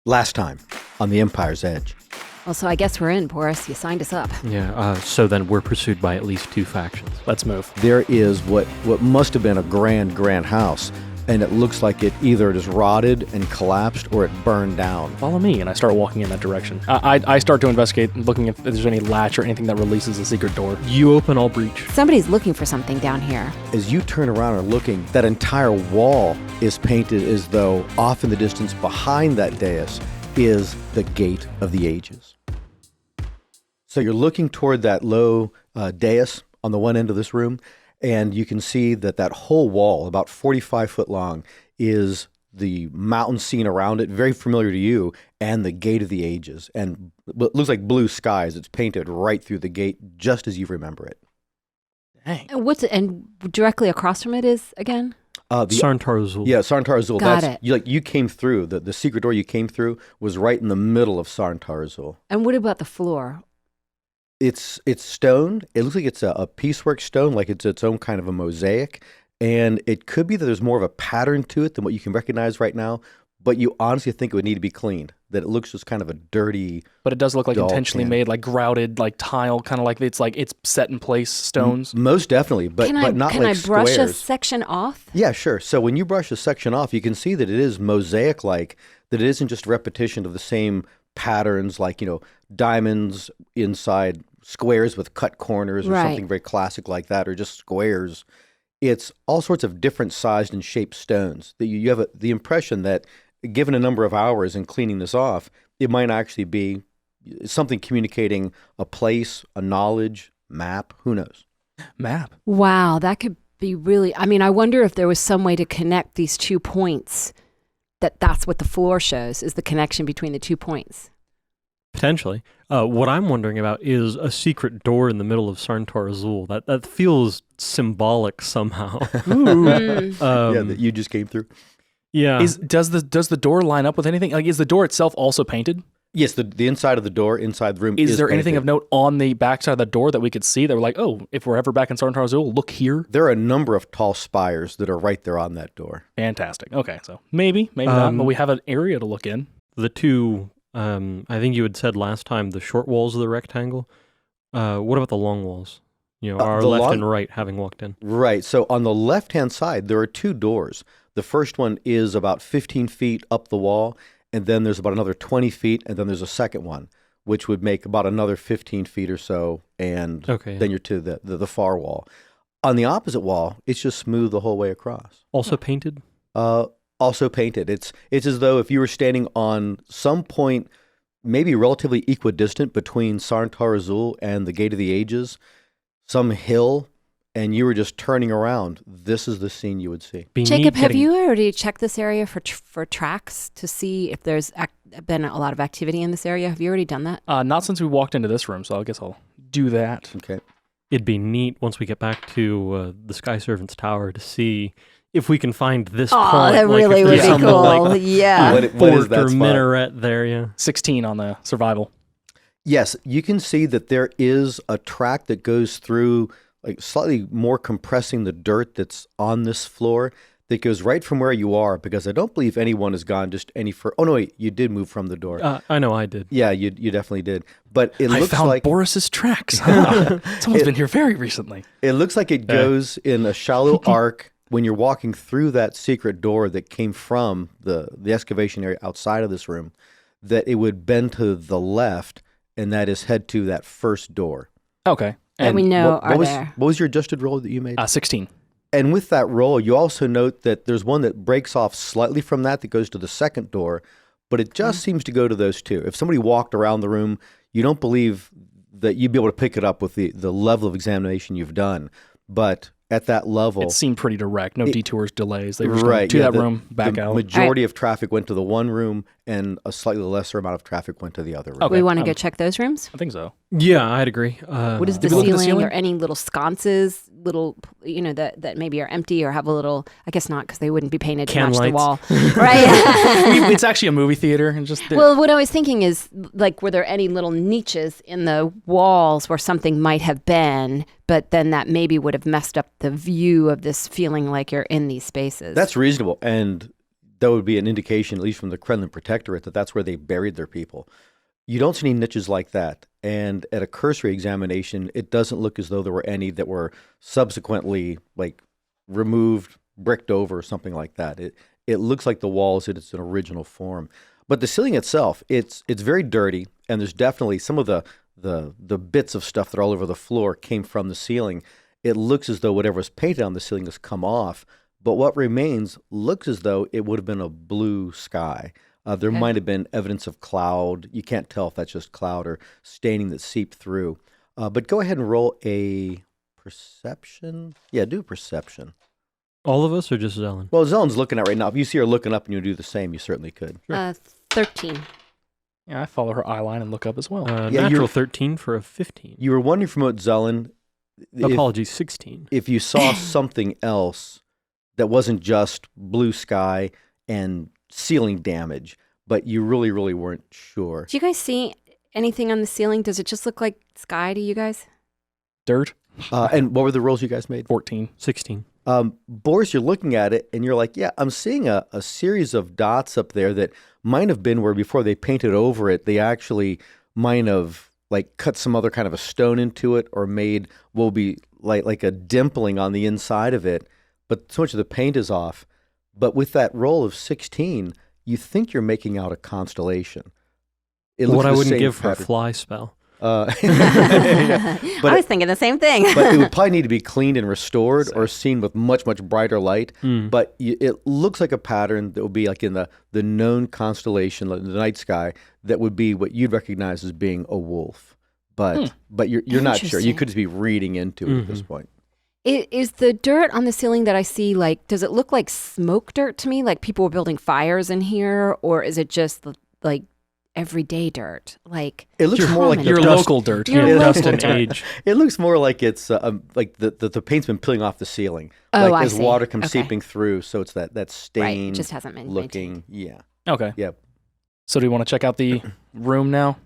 last time on the Empire's Edge. Well, so I guess we're in, Boris. You signed us up. Yeah, so then we're pursued by at least two factions. Let's move. There is what must have been a grand house, and it looks like it either just rotted and collapsed or it burned down. Follow me, and I start walking in that direction. I start to investigate, looking if there's any latch or anything that releases a secret door. You open, I'll breach. Somebody's looking for something down here. As you turn around and looking, that entire wall is painted as though off in the distance behind that dais is the Gate of the Ages. So you're looking toward that low dais on the one end of this room, and you can see that whole wall, about 45 foot long, is the mountain scene around it, very familiar to you, and the Gate of the Ages. And it looks like blue skies. It's painted right through the gate, just as you remember it. Dang. And directly across from it is, again? Sarntar Azul. Yeah, Sarntar Azul. Got it. You came through. The secret door you came through was right in the middle of Sarntar Azul. And what about the floor? It's stone. It looks like it's a piecework stone, like it's its own kind of a mosaic. And it could be that there's more of a pattern to it than what you can recognize right now. But you honestly think it would need to be cleaned. That it looks just kind of a dirty. But it does look like intentionally can. made, like grouted, like tile, kind of like it's set in place stones. Most definitely, but not like squares. Can I brush a section off? Yeah, sure. So when you brush a section off, you can see that it is mosaic-like. That it isn't just repetition of the same patterns, like diamonds inside squares with cut corners or something very classic like that, or just squares. It's all sorts of different sized and shaped stones that you have the impression that given a number of hours in cleaning this off, it might actually be something communicating a place, a knowledge, map, who knows? Map. Wow, that could be really, I wonder if there was some way to connect these 2 points, that's what the floor shows, is the connection between the 2 points. Potentially. What I'm wondering about is a secret door in the middle of Sarntar Azul. That feels symbolic somehow. That you just came through. Yeah. Does the door line up with anything? Like, is the door itself also painted? Yes, the inside of the door, inside the room is there painted. anything of note on the backside of the door that we could see that we're like, oh, if we're ever back in Sarntar Azul, look here? There are a number of tall spires that are right there on that door. Fantastic. Okay, so maybe not, but we have an area to look in. The two, I think you had said last time, the short walls of the rectangle. What about the long walls? Our left and right, having walked in. Right. So on the left-hand side, there are 2 doors. The first one is about 15 feet up the wall, and then there's about another 20 feet, and then there's a second one, which would make about another 15 feet or so, and then you're to the far wall. On the opposite wall, it's just smooth the whole way across. Also painted? Also painted. It's as though if you were standing on some point, maybe relatively equidistant between Sarntar Azul and the Gate of the Ages, some hill, and you were just turning around, this is the scene you would see. Jacob, have you already checked this area for tracks to see if there's been a lot of activity in this area? Have you already done that? Not since we walked into this room, so I guess I'll do that. Okay. It'd be neat once we get back to the Sky Servant's Tower to see if we can find this point. Oh, that really would be cool. Yeah. What is fort that or spot? minaret there, yeah. 16 on the survival. Yes, you can see that there is a track that goes through, like slightly more compressing the dirt that's on this floor, that goes right from where you are, because I don't believe anyone has gone just any further. Oh, no, wait, you did move from the door. I know I did. Yeah, you definitely did. But it looks found like Boris's tracks. Someone's been here very recently. It looks like it goes in a shallow arc when you're walking through that secret door that came from the excavation area outside of this room, that it would bend to the left, and that is head to that first door. Okay. And we know there. What was your adjusted roll that you made? 16. And with that roll, you also note that there's one that breaks off slightly from that goes to the second door, but it just seems to go to those 2. If somebody walked around the room, you don't believe that you'd be able to pick it up with the level of examination you've done. But at that level, it seemed pretty direct. No detours, delays. They were just going to that room, back out. The majority of traffic went to the one room, and a slightly lesser amount of traffic went to the other room. Okay. We want to go check those rooms? I think so. Yeah, I'd agree. What is the ceiling, or any little sconces, that maybe are empty or have a little, I guess not, because they wouldn't be painted to match the wall. Right? It's actually a movie theater. And well, what I was thinking is, like, were there any little niches in the walls where something might have been, but then that maybe would have messed up the view of this feeling like you're in these spaces? That's reasonable. And that would be an indication, at least from the Kremlin Protectorate, that that's where they buried their people. You don't see any niches like that. And at a cursory examination, it doesn't look as though there were any that were subsequently like removed, bricked over, or something like that. It looks like the walls in its original form. But the ceiling itself, it's very dirty, and there's definitely some of the bits of stuff that are all over the floor came from the ceiling. It looks as though whatever was painted on the ceiling has come off, but what remains looks as though it would have been a blue sky. There might have been evidence of cloud. You can't tell if that's just cloud or staining that seeped through. But go ahead and roll a perception. Yeah, do perception. All of us or just Zelen? Well, Zelen's looking at it right now. If you see her looking up and you do the same, you certainly could. 13. Yeah, I follow her eye line and look up as well. Natural 13 for a 15. You were wondering from what Zelen. Apologies, 16. If you saw something else that wasn't just blue sky and ceiling damage, but you really, really weren't sure. Do you guys see anything on the ceiling? Does it just look like sky to you guys? Dirt. And what were the rolls you guys made? 14. 16. Boris, you're looking at it and you're like, yeah, I'm seeing a series of dots up there that might have been where before they painted over it, they actually might have like cut some other kind of a stone into it or made what will be like a dimpling on the inside of it. But so much of the paint is off. But with that roll of 16, you think you're making out a constellation. It What I the wouldn't same give for a pattern. fly spell. But I was thinking the same thing. but it would probably need to be cleaned and restored or seen with much, much brighter light. But it looks like a pattern that would be like in the known constellation, like the night sky, that would be what you'd recognize as being a wolf. But you're not sure. You could just be reading into it at this point. Is the dirt on the ceiling that I see, like, does it look like smoke dirt to me? Like people were building fires in here? Or is it just like everyday dirt? Like It looks more like Your local dirt. Your Yeah, local dust and dirt. age. It looks more like it's like the paint's been peeling off the ceiling. Oh, like I as see. water comes Okay. seeping through, so it's that stained just hasn't been looking. Yeah. Okay. Yeah. So do you want to check out the room now?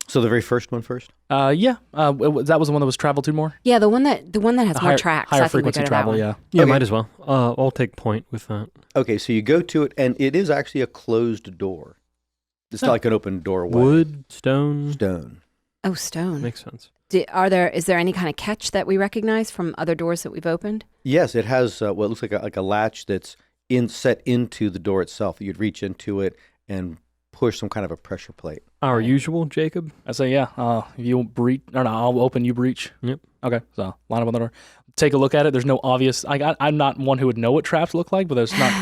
So the very first one first? Yeah. That was the one that was traveled to more? Yeah, the one that has more tracks. Higher I think we frequency go to that travel, one. yeah. Yeah, Okay. might as well. I'll take point with that. Okay, so you go to it, and it is actually a closed door. It's not like an open doorway. Wood, stone. Stone. Oh, stone. Makes sense. Is there any kind of catch that we recognize from other doors that we've opened? Yes, it has what looks like a latch that's set into the door itself. You'd reach into it and push some kind of a pressure plate. Our usual, Jacob. I say, yeah. If you breach, or no, I'll open, you breach. Yep. Okay, so line up on the door. Take a look at it. There's no obvious. I'm not one who would know what traps look like, but there's not.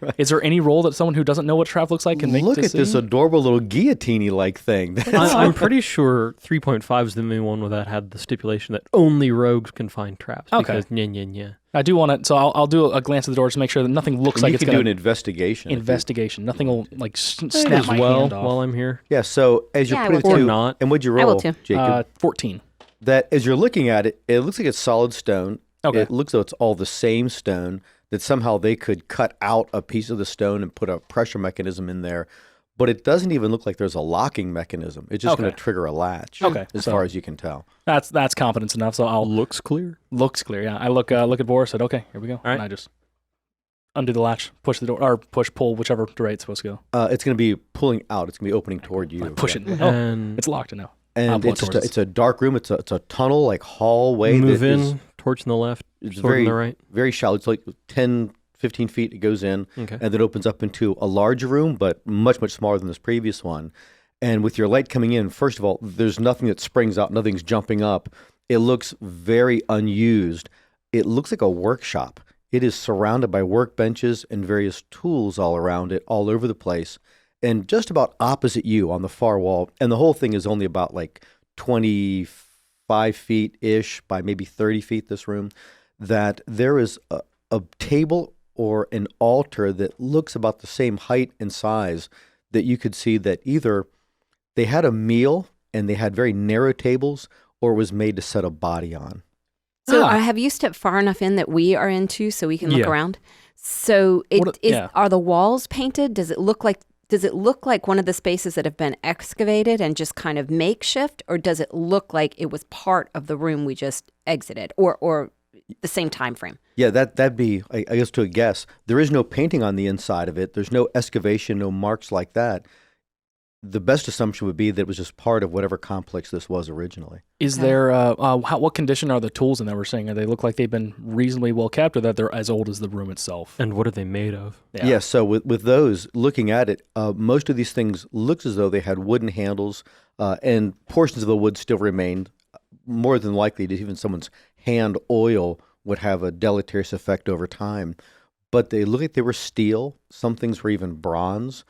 Right. Is there any role that someone who doesn't know what trap looks like can make? Look to at this see? adorable little guillotine-like thing. I'm pretty sure 3.5 is the main one where that had the stipulation that only rogues can find traps. Okay. Because nya. I do want to, so I'll do a glance at the door to make sure that nothing looks like you it's can going do an to investigation. investigation. Nothing will like Might snap as my well hand off. while I'm here. Yeah, so as you're Yeah, I putting will it Or to, not. and what'd you I will roll, too. Jacob? 14. That as you're looking at it, it looks like it's solid stone. Okay. It looks like it's all the same stone, that somehow they could cut out a piece of the stone and put a pressure mechanism in there. But it doesn't even look like there's a locking mechanism. It's just going Okay. to trigger a latch, Okay, as so- far as you can tell. That's confidence enough. So I'll Looks clear. looks clear. Yeah, I look at Boris. Said, okay, here we go. right. And I just undo the latch, push the door, or pull, whichever way it's supposed to go. It's going to be pulling out. It's going to be opening toward you. I push Yeah. it. Oh, And it's locked now. And I'll pull it's it just towards it's a dark room. It's a tunnel, like hallway. move that in, is- torch on the left, It's sword on the right. very shallow. It's like 10, 15 feet it goes in, Okay. and then opens up into a larger room, but much, much smaller than this previous one. And with your light coming in, first of all, there's nothing that springs out. Nothing's jumping up. It looks very unused. It looks like a workshop. It is surrounded by workbenches and various tools all around it, all over the place. And just about opposite you on the far wall, and the whole thing is only about like 25 feet-ish by maybe 30 feet, this room, that there is a table or an altar that looks about the same height and size, that you could see that either they had a meal and they had very narrow tables, or was made to set a body on. So Ah. have you stepped far enough in that we are into so we can look Yeah. around? So Yeah. are the walls painted? Does it look like one of the spaces that have been excavated and just kind of makeshift, or does it look like it was part of the room we just exited? Or the same time frame. Yeah, that'd be, I guess, to a guess. There is no painting on the inside of it. There's no excavation, no marks like that. The best assumption would be that it was just part of whatever complex this was originally. Is there, what condition are the tools in that we're saying? Do they look like they've been reasonably well kept, or that they're as old as the room itself? And what are they made of? Yeah, so with those, looking at it, most of these things looks as though they had wooden handles, and portions of the wood still remained. More than likely, even someone's hand oil would have a deleterious effect over time. But they look like they were steel. Some things were even bronze.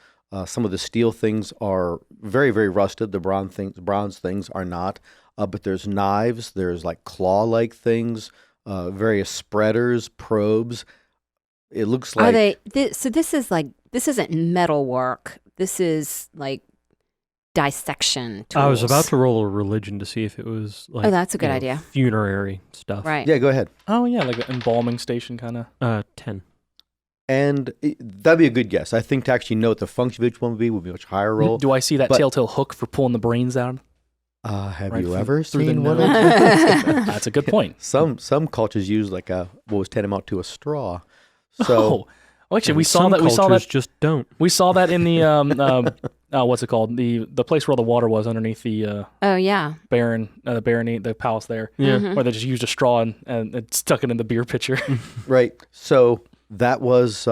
Some of the steel things are very, very rusted. The bronze things are not. But there's knives. There's like claw-like things, various spreaders, probes. It looks like... Are they... So this isn't metal work. This is like dissection tools. I was about to roll a religion to see if it was like... Oh, that's a good idea. Funerary stuff. Right. Yeah, go ahead. Oh, yeah, like an embalming station kind of. 10. And that'd be a good guess. I think to actually know what the function of each one would be a much higher roll. Do I see that telltale hook for pulling the brains out? Have Right you through- ever through the seen one? nose? That's a good point. Some cultures use like what was tantamount to a straw. So Well, actually, And we saw some that. We saw cultures that. just don't. We saw that in the what's it called? The place where all the water was underneath the Oh, yeah. the palace there, Yeah. Mhm. where they just used a straw and it stuck it in the beer pitcher. right. So that was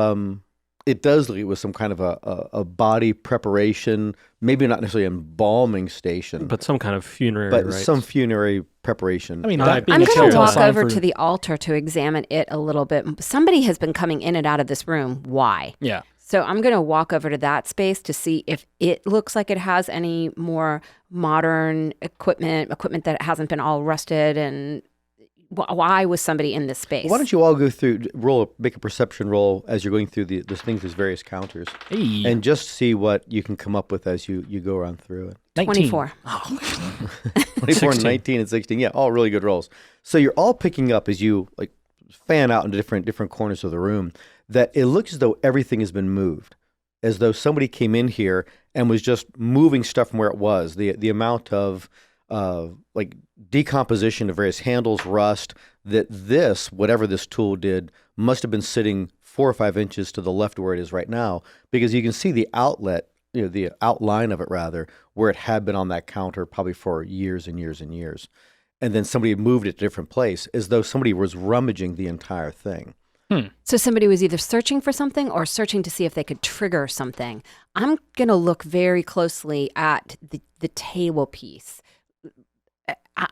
it does lead with some kind of a body preparation, maybe not necessarily embalming station, But some kind of funerary but rites. some funerary preparation. I mean, I- that being I'm a going telltale to walk sign over for- to the altar to examine it a little bit. Somebody has been coming in and out of this room. Why? Yeah. So I'm going to walk over to that space to see if it looks like it has any more modern equipment that hasn't been all rusted, and why was somebody in this space? Why don't you all go through, make a perception roll as you're going through these various counters, Hey, and just see what you can come up with as you go around through it. 19. 24. 24, 16. 19, and 16. Yeah, all really good rolls. So you're all picking up as you like fan out into different corners of the room that it looks as though everything has been moved, as though somebody came in here and was just moving stuff from where it was. The amount of like decomposition of various handles, rust, that whatever this tool did, must have been sitting 4 or 5 inches to the left where it is right now, because you can see the outlet, the outline of it rather, where it had been on that counter probably for years and years and years. And then somebody had moved it to a different place, as though somebody was rummaging the entire thing. So somebody was either searching for something or searching to see if they could trigger something. I'm going to look very closely at the table piece.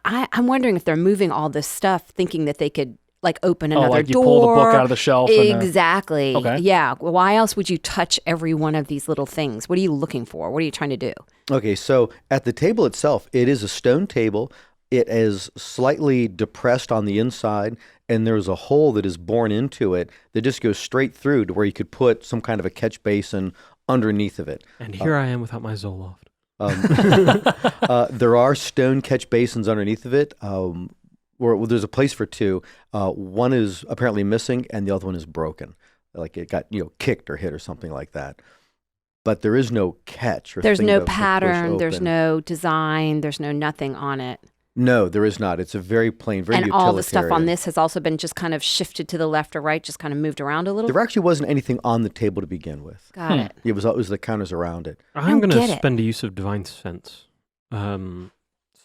I'm wondering if they're moving all this stuff thinking that they could like open another like you door. pull the book out of the shelf. Exactly. Okay. Yeah. Why else would you touch every one of these little things? What are you looking for? What are you trying to do? Okay, so at the table itself, it is a stone table. It is slightly depressed on the inside, and there's a hole that is bored into it that just goes straight through to where you could put some kind of a catch basin underneath of it. And here I am without my Zoloft. There are stone catch basins underneath of it. Where there's a place for 2. One is apparently missing, and the other one is broken, like it got kicked or hit or something like that. But there is no catch. Or There's thing no to push pattern. There's open. no design. There's no nothing on it. No, there is not. It's a very plain, very And utilitarian. all the stuff on this has also been just kind of shifted to the left or right, just kind of moved around a little. There actually wasn't anything on the table to begin with. Got it. It was the counters around it. I'm don't going get to it. spend a use of Divine Sense.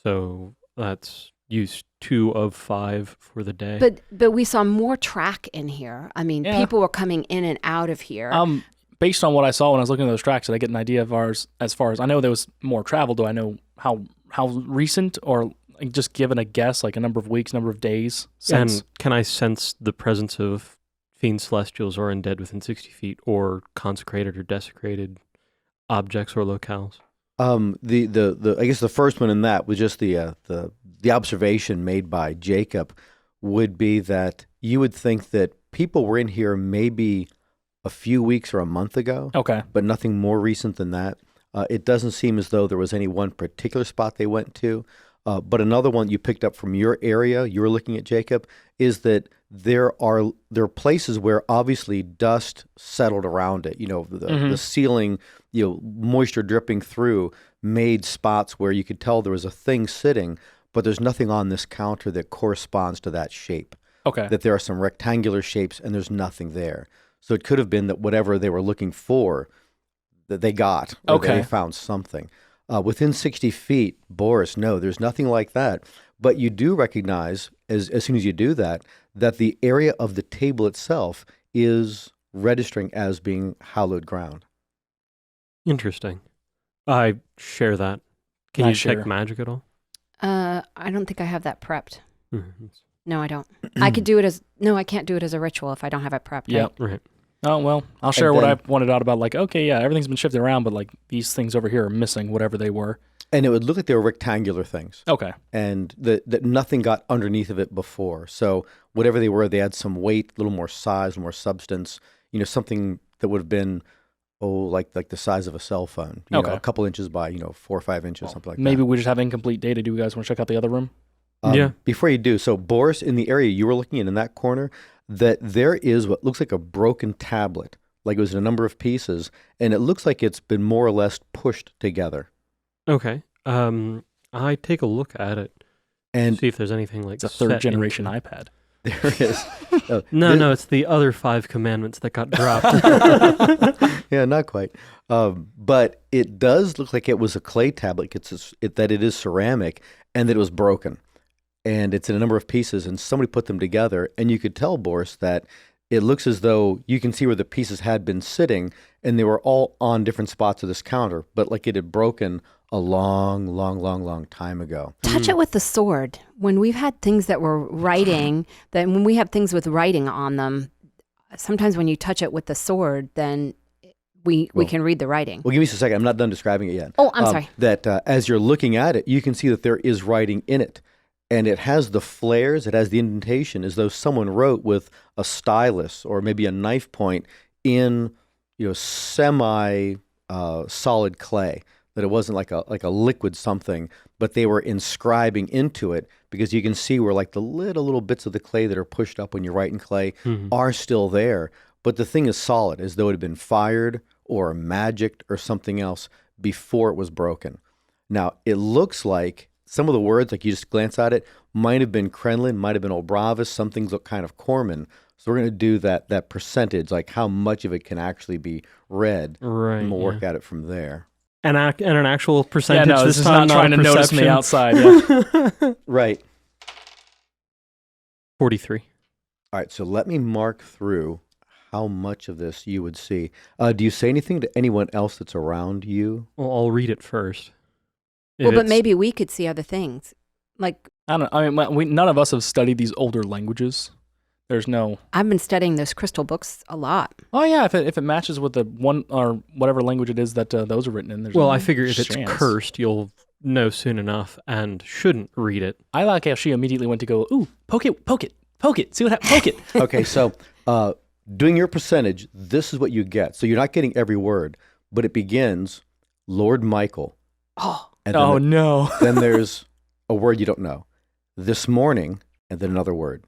So that's use 2 of 5 for the day. But we saw more track in here. I mean, Yeah. people were coming in and out of here. Based on what I saw when I was looking at those tracks, did I get an idea of as far as I know there was more travel? Do I know how recent, or like, just given a guess, like a number of weeks, number of days since? And can I sense the presence of fiends, celestials, or undead within 60 feet, or consecrated or desecrated objects or locales? The I guess the first one in that was just the observation made by Jacob would be that you would think that people were in here maybe a few weeks or a month ago, Okay. but nothing more recent than that. It doesn't seem as though there was any one particular spot they went to. But another one you picked up from your area, you were looking at, Jacob, is that there are places where obviously dust settled around it. The ceiling, moisture dripping through made spots where you could tell there was a thing sitting, but there's nothing on this counter that corresponds to that shape. Okay. that there are some rectangular shapes and there's nothing there. So it could have been that whatever they were looking for, that they got, or Okay. they found something. Within 60 feet, Boris, no, there's nothing like that. But you do recognize, as soon as you do that the area of the table itself is registering as being hallowed ground. Interesting. I share that. Can I you share. check magic at all? I don't think I have that prepped. Mhm. No, I don't. I could do it as I can't do it as a ritual if I don't have it prepped. Yep. Right. Oh, well, I'll share And what then- I pointed out about, like, okay, yeah, everything's been shifted around, but, like, these things over here are missing, whatever they were. And it would look like they were rectangular things. Okay. And that nothing got underneath of it before. So whatever they were, they had some weight, a little more size, more substance, something that would have been, like the size of a cell phone, Okay. a couple inches by, 4 or 5 inches, something like that. Maybe we just have incomplete data. Do you guys want to check out the other room? Yeah. Before you do, so Boris, in the area you were looking in that corner, that there is what looks like a broken tablet, like it was in a number of pieces, and it looks like it's been more or less pushed together. Okay. I take a look at it And see if there's anything like It's a set third generation into- iPad. there is. No, it's the other 5 commandments that got dropped. Yeah, not quite. But it does look like it was a clay tablet, that it is ceramic, and that it was broken. And it's in a number of pieces, and somebody put them together. And you could tell, Boris, that it looks as though you can see where the pieces had been sitting, and they were all on different spots of this counter, but like it had broken a long time ago. Touch it with the sword. When we've had things that were writing, then when we have things with writing on them, sometimes when you touch it with the sword, then we can read the writing. Well, give me just a second. I'm not done describing it yet. Oh, I'm sorry. That as you're looking at it, you can see that there is writing in it. And it has the flares, it has the indentation, as though someone wrote with a stylus or maybe a knife point in, semi solid clay. That it wasn't like a liquid something, but they were inscribing into it, because you can see where like the little bits of the clay that are pushed up when you write in clay are still there. But the thing is solid, as though it had been fired or magicked or something else before it was broken. Now, it looks like some of the words, like you just glance at it, might have been Krenlin, might have been Obravis, some things look kind of Corman. So we're going to do that percentage, like how much of it can actually be read, Right. and we'll work at it from there. And an actual percentage Yeah, no, this this is time, not trying a to notice me perception. outside. Yeah. Right. 43. All right, so let me mark through how much of this you would see. Do you say anything to anyone else that's around you? Well, I'll read it first. If Well, but it's- maybe we could see other things. Like, I don't. I mean, none of us have studied these older languages. There's no. I've been studying those crystal books a lot. Oh yeah, if it matches with the one or whatever language it is that those are written in, there's Well, no I figure if it's chance. cursed, you'll know soon enough and shouldn't read it. I like how she immediately went to go, ooh, poke it, see what happens, poke it. Okay, so doing your percentage, this is what you get. So you're not getting every word, but it begins, Lord Michael. Oh, And Oh no. then there's a word you don't know. This morning, and then another word.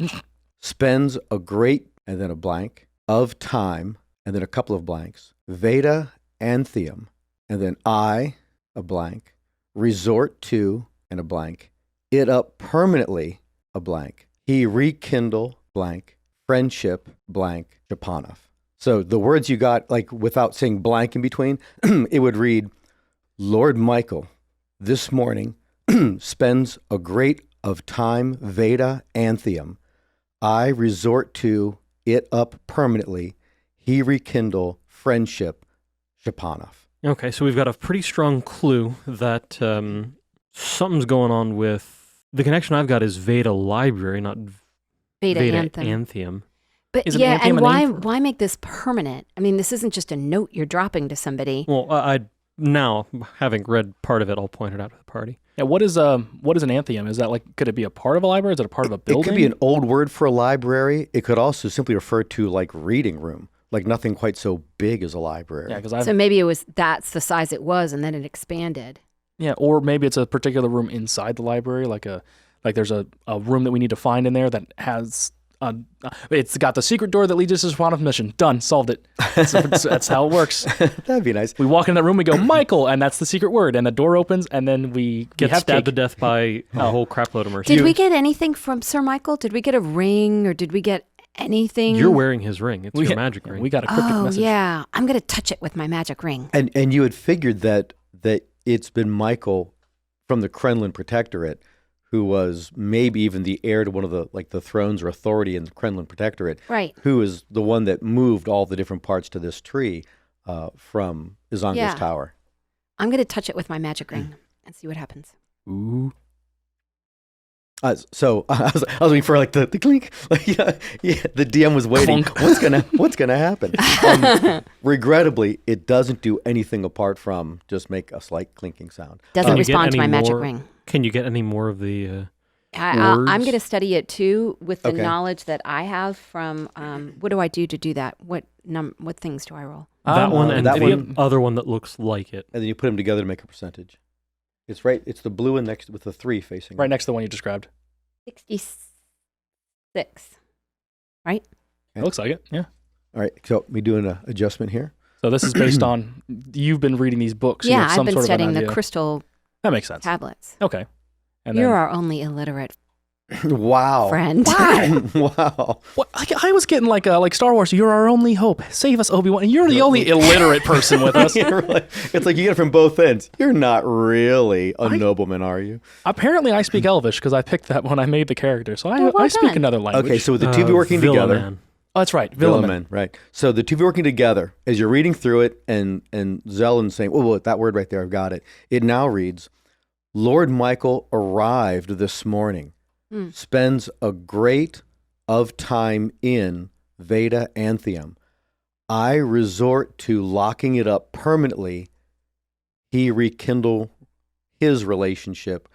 Spends a great, and then a blank, of time, and then a couple of blanks. Veda Anthium, and then I, a blank. Resort to, and a blank. It up permanently, a blank. He rekindle, blank. Friendship, blank. Japanov. So the words you got, like without saying blank in between, it would read, Lord Michael, this morning, spends a great of time, Veda Anthium. I resort to it up permanently. He rekindle friendship, Shapanov. Okay, so we've got a pretty strong clue that something's going on with... The connection I've got is Veda Library, not Veda Veda Anthem. Anthium. But Isn't yeah, Anthem and a why name for- why make this permanent? I mean, this isn't just a note you're dropping to somebody. Well, I now, having read part of it, I'll point it out to the party. Yeah, what is an anthium? Is that like, could it be a part of a library? Is it a part of a building? It could be an old word for a library. It could also simply refer to like reading room, like nothing quite so big as a library. Yeah, because So maybe that's the size it was, and then it expanded. yeah, or maybe it's a particular room inside the library, like there's a room that we need to find in there that has it's got the secret door that leads us to Swan's mission. Done. Solved it. That's how it works. That'd be nice. We walk in that room, we go, Michael, and that's the secret word. And the door opens, and then we Get have stabbed cake. to death by a whole crapload of mercenaries. Did we get anything from Sir Michael? Did we get a ring or did we get anything? You're wearing his ring. It's your magic ring. We got a cryptic Oh, message. yeah. I'm going to touch it with my magic ring. And you had figured that it's been Michael from the Kremlin Protectorate, who was maybe even the heir to one of the thrones or authority in the Kremlin Protectorate, Right. who is the one that moved all the different parts to this tree from Izanga's Yeah. tower. I'm going to touch it with my magic ring and see what happens. Ooh. So I was waiting for like the clink. Like, yeah, the DM was waiting. Clunk. What's gonna happen? Regrettably, it doesn't do anything apart from just make a slight clinking sound. Doesn't Can you get respond to my any magic more- ring. Can you get any more of the... I'm words? going to study it too with the Okay. knowledge that I have from. What do I do to do that? What things do I roll? that one and that the one- other one that looks like it. And then you put them together to make a percentage. It's right. It's the blue one next with the 3 facing. Right next to the one you described. 66. Okay. It looks like it, yeah. All right. So we doing an adjustment here. So this is based on, you've been reading these books. So you Yeah, have I've some been sort studying of an the idea. crystal That makes sense. tablets. Okay. And You're then, our only illiterate Wow. friend. Wow. what, I was getting like Star Wars, you're our only hope. Save us, Obi-Wan. And you're the only illiterate person with us. You're really- it's like you get it from both ends. You're not really a nobleman, are you? Apparently, I speak Elvish because I picked that when I made the character. So well I speak done. another language. Okay, so with the two of you working together. Villaman. Oh, that's right. Villaman. Right. So the two of you working together, as you're reading through it and Zelen's saying, oh, that word right there, I've got it. It now reads, Lord Michael arrived this morning, spends a great of time in Veda Anthium. I resort to locking it up permanently. He rekindle his friendship,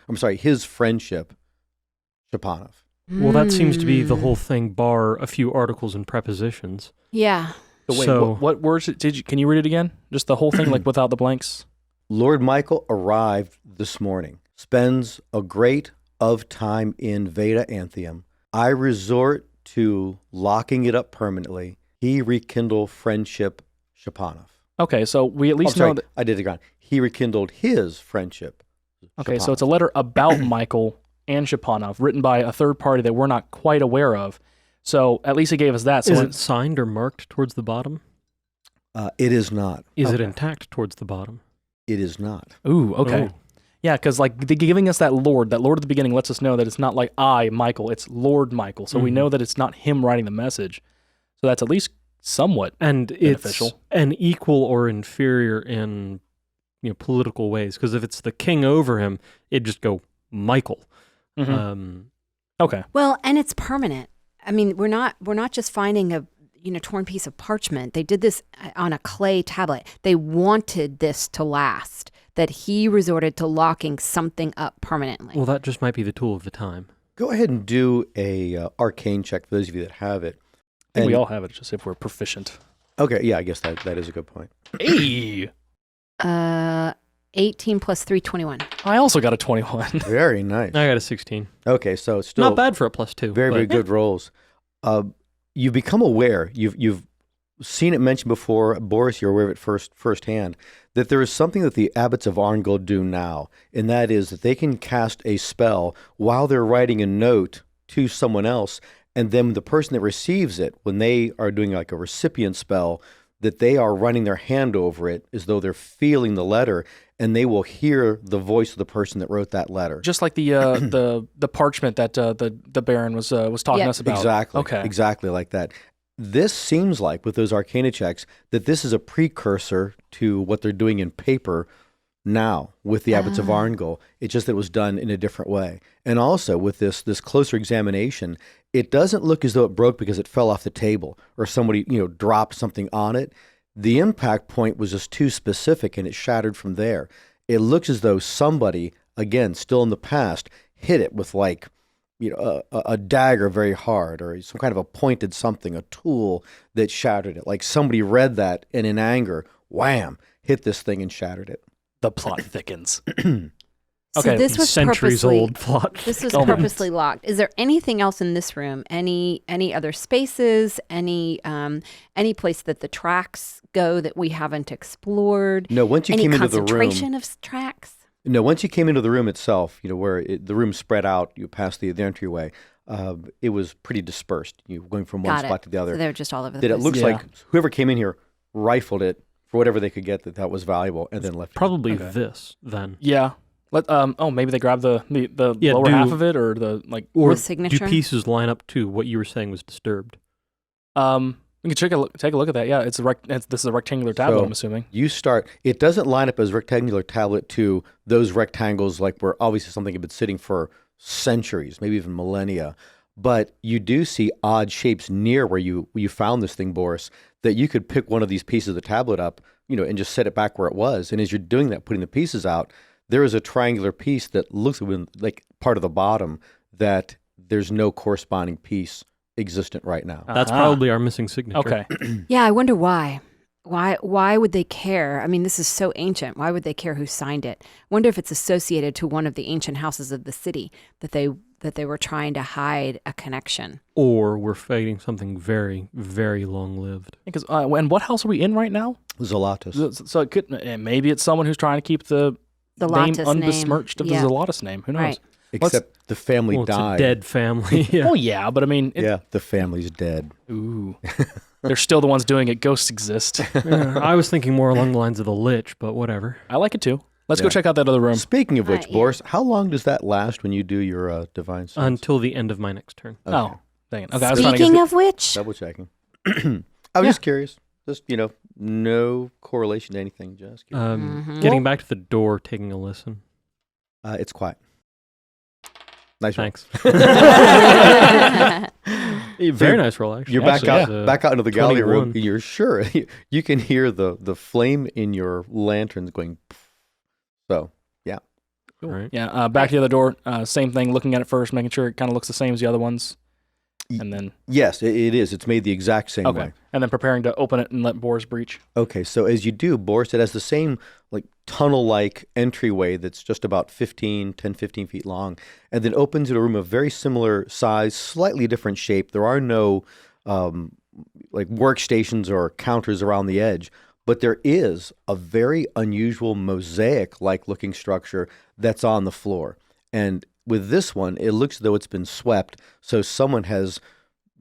Shapanov. Well, that seems to be the Mm. whole thing, bar a few articles and prepositions. Yeah. So wait, So- what words did you? Can you read it again? Just the whole thing, like without the blanks. Lord Michael arrived this morning, spends a great of time in Veda Anthium. I resort to locking it up permanently. He rekindle friendship, Shapanov. Okay, so we at least know that. I did it wrong. He rekindled his friendship. Okay, so it's a letter about Michael and Shapanov, written by a third party that we're not quite aware of. So at least it gave us that. So Is when- it signed or marked towards the bottom? It is not. Is it Okay. intact towards the bottom? It is not. Ooh, okay. Oh. Yeah, because like giving us that Lord at the beginning lets us know that it's not like I, Michael, it's Lord Michael. So we Mhm. know that it's not him writing the message. So that's at least somewhat. And Beneficial. it's an equal or inferior in political ways. Because if it's the king over him, it'd just go Michael. Mhm. Okay. Well, and it's permanent. I mean, we're not just finding a torn piece of parchment. They did this on a clay tablet. They wanted this to last. That he resorted to locking something up permanently. Well, that just might be the tool of the time. Go ahead and do a arcane check for those of you that have it. I think we And- all have it, just if we're proficient. Okay, yeah, I guess that is a good point. Hey! 18 plus 3, 21. I also got a 21. Very nice. I got a 16. Okay, so it's still Not bad for a +2. very, but- very good rolls. You become aware. You've seen it mentioned before, Boris. You're aware of it firsthand. That there is something that the abbots of Arngol do now, and that is that they can cast a spell while they're writing a note to someone else, and then the person that receives it, when they are doing like a recipient spell, that they are running their hand over it as though they're feeling the letter, and they will hear the voice of the person that wrote that letter. Just like the parchment that the Baron was talking Yep. to us about. Exactly. Okay. Exactly like that. This seems like, with those Arcana checks, that this is a precursor to what they're doing in paper now with the Abbots of Arngol. It's just that it was done in a different way. And also with this closer examination, it doesn't look as though it broke because it fell off the table or somebody dropped something on it. The impact point was just too specific and it shattered from there. It looks as though somebody, again, still in the past, hit it with like a dagger very hard or some kind of a pointed something, a tool that shattered it. Like somebody read that and in anger, wham, hit this thing and shattered it. The plot thickens. So this was centuries purposely, old plot. This was Oh. purposely locked. Is there anything else in this room? Any other spaces? Any place that the tracks go that we haven't explored? No, once you Any came into the room. concentration of tracks? No, once you came into the room itself, where the room spread out, you passed the entryway. It was pretty dispersed. You going from one Got spot it. to the other. So they were just all over the That place. it looks Yeah. like whoever came in here rifled it for whatever they could get that was valuable, and then left. Probably Okay. this then. Yeah. Maybe they grabbed the Yeah, lower half of it, or the Or The signature? do pieces line up to what you were saying was disturbed? We can take a look at that. Yeah, this is a rectangular tablet. So- I'm assuming. You start. It doesn't line up as rectangular tablet to those rectangles like where obviously something had been sitting for centuries, maybe even millennia. But you do see odd shapes near where you found this thing, Boris, that you could pick one of these pieces of the tablet up, and just set it back where it was. And as you're doing that, putting the pieces out, there is a triangular piece that looks like part of the bottom that there's no corresponding piece existent right now. That's probably our missing signature. Okay. Yeah, I wonder why. Why would they care? I mean, this is so ancient. Why would they care who signed it? Wonder if it's associated to one of the ancient houses of the city that they were trying to hide a connection. Or we're fighting something very, very long-lived. Because and what house are we in right now? Zelotes. So it could maybe it's someone who's trying to keep the name Lotus unbesmirched of Yeah. the Zelotes name. Who knows? Right. Except the family Well, it's died. a dead family. Yeah. Oh yeah, but I mean, Yeah, the family's dead. ooh, they're still the ones doing it. Ghosts exist. Yeah, I was thinking more along the lines of the Lich, but whatever. I like it too. Let's go Yeah. check out that other room. Speaking of which, Yeah. Boris, how long does that last when you do your divine sense? Until the end of my next turn. Okay. Oh, dang it. Okay, I was trying to Speaking get of which, Double checking. I was just curious. Just, no correlation to anything. Just curious. Mhm. Getting back to the door, taking a listen. It's quiet. Nice roll. Thanks. Very nice roll, actually. You're back Actually, out, back out into the gallery room. 21. You're sure you can hear the flame in your lanterns going. So All right. Yeah, back to the other door. Same thing. Looking at it first, making sure it kind of looks the same as the other ones, Y- and then yes, it is. It's made the exact same way. and then preparing to open it and let Boris breach. Okay, so as you do, Boris, it has the same tunnel-like entryway that's just about 10, 15 feet long, and then opens into a room of very similar size, slightly different shape. There are no workstations or counters around the edge, but there is a very unusual mosaic-like looking structure that's on the floor. And with this one, it looks as though it's been swept, so someone has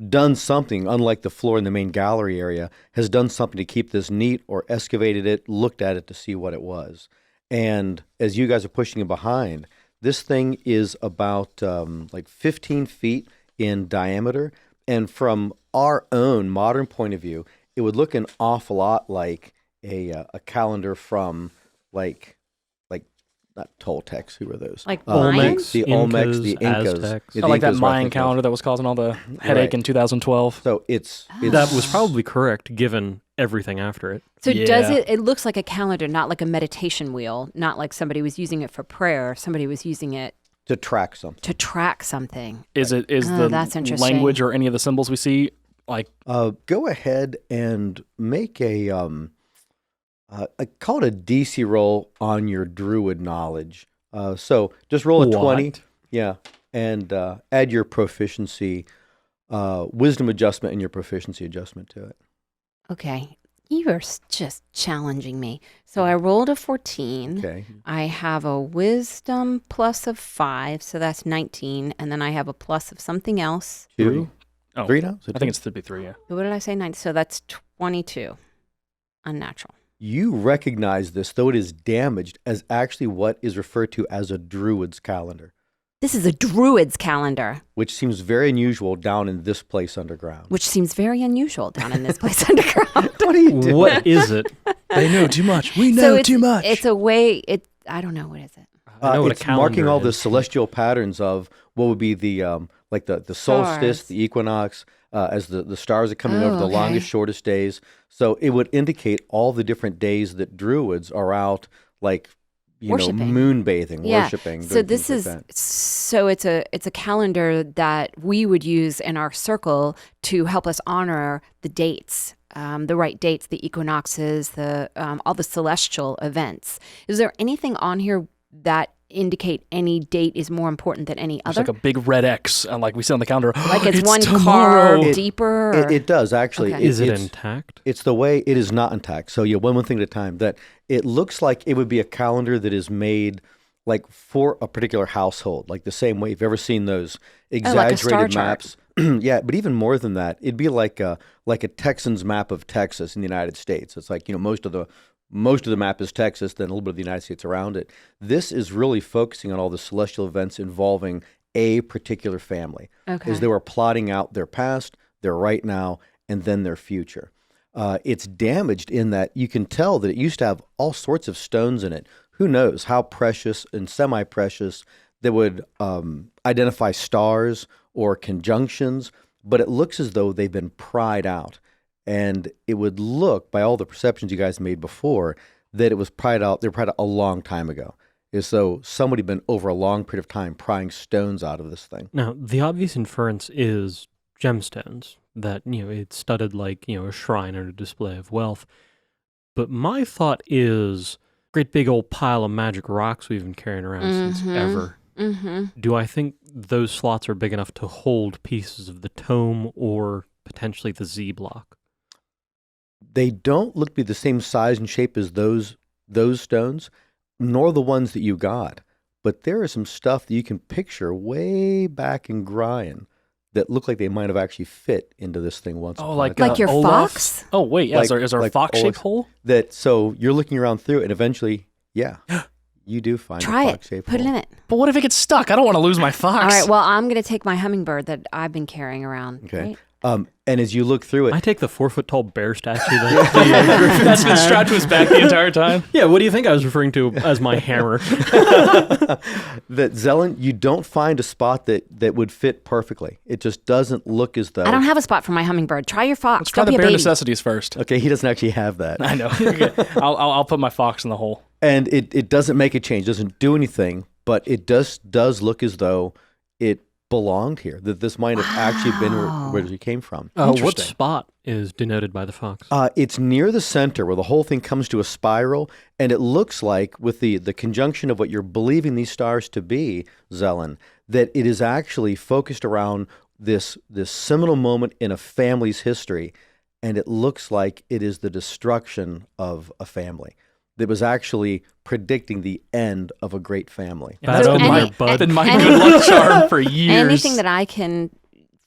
done something, unlike the floor in the main gallery area, has done something to keep this neat or excavated it, looked at it to see what it was. And as you guys are pushing it behind, this thing is about 15 feet in diameter. And from our own modern point of view, it would look an awful lot like a calendar from not Toltecs, who are those? Like Olmecs, the Olmecs, the Incas, Incas. Aztecs. Yeah, I like that Incas were, I Mayan think, calendar that was causing all the headache Right. in 2012. So it's That was probably correct, given everything after it. so does Yeah. it looks like a calendar, not like a meditation wheel, not like somebody was using it for prayer. Somebody was using it to track something. to track something. Is Oh, the that's interesting. language or any of the symbols we see like Go ahead and make I call it a DC roll on your druid knowledge. So just roll a 20, What? yeah, and add your proficiency, wisdom adjustment, and your proficiency adjustment to it. Okay. You are just challenging me. So I rolled a 14. Okay. I have a wisdom plus of 5, so that's 19. And then I have a plus of something else. Two, Oh, three now. Is it I think two? it's to be 3. Yeah. What did I say? 9. So that's 22. Unnatural. You recognize this, though it is damaged, as actually what is referred to as a druid's calendar, This is a Druids calendar, which seems very unusual down in this place underground. which seems very unusual down in this place underground. What are you doing? What is it? They know too much. We So know it's, too much. It's a way. I don't know, what is it? I know what a It's marking calendar all the is. celestial patterns of what would be the the solstice, Stars. the equinox, as the stars are coming over the Oh, okay. longest, shortest days. So it would indicate all the different days that druids are out, Worshipping. moon bathing, worshiping. So doing this things is like that. so it's a calendar that we would use in our circle to help us honor the dates, the right dates, the equinoxes, the all the celestial events. Is there anything on here that indicate any date is more important than any It's other? like a big red X, and like we see on the calendar. Like it's one tomorrow. car deeper? Or? It does, actually. Okay. Is it It's- intact? It's the way it is not intact. So one thing at a time. That it looks like it would be a calendar that is made like for a particular household, like the same way. You've ever seen those exaggerated Star chart. maps? Yeah, but even more than that, it'd be like a Texan's map of Texas in the United States. It's like, most of the map is Texas, then a little bit of the United States around it. This is really focusing on all the celestial events involving a particular family. Okay. As they were plotting out their past, their right now, and then their future. It's damaged in that you can tell that it used to have all sorts of stones in it. Who knows how precious and semi-precious that would identify stars or conjunctions, but it looks as though they've been pried out. And it would look, by all the perceptions you guys made before, that it was pried out, they were pried out a long time ago. As though somebody had been over a long period of time prying stones out of this thing. Now, the obvious inference is gemstones, that, it's studded like, a shrine or a display of wealth. But my thought is great big old pile of magic rocks we've been carrying around since ever. Mm-hmm. Do I think those slots are big enough to hold pieces of the tome or potentially the Z block? They don't look to be the same size and shape as those stones, nor the ones that you got. But there is some stuff that you can picture way back in Gryan that look like they might have actually fit into this thing once. Oh, upon a like time. Like your Olaf? fox? Oh wait, yeah. Like- is there a like fox-shaped Olaf. hole? That. So you're looking around through it, and eventually, yeah, you do find Try a it. fox-shaped Put it hole. in it. But what if it gets stuck? I don't want to lose my fox. All right. Well, I'm going to take my hummingbird that I've been carrying around. Okay. Right? And as you look through it, I take the 4-foot-tall bear statue That's been strapped to his back the entire time. Yeah, what do you think I was referring to as my hammer? that Zelen, you don't find a spot that would fit perfectly. It just doesn't look as though. I don't have a spot for my hummingbird. Try your fox. Let's try Don't the be a bare baby. necessities first. Okay, he doesn't actually have that. I know. Okay. I'll put my fox in the hole. And it doesn't make a change, doesn't do anything, but it does look as though it belonged here, that this might have actually been where he came from. What Interesting. spot is denoted by the fox? It's near the center where the whole thing comes to a spiral, and it looks like, with the conjunction of what you're believing these stars to be, Zelen, that it is actually focused around this seminal moment in a family's history, and it looks like it is the destruction of a family. That was actually predicting the end of a great family. Bad So omen, any- bud. Been my Any- good luck charm for years. Anything that I can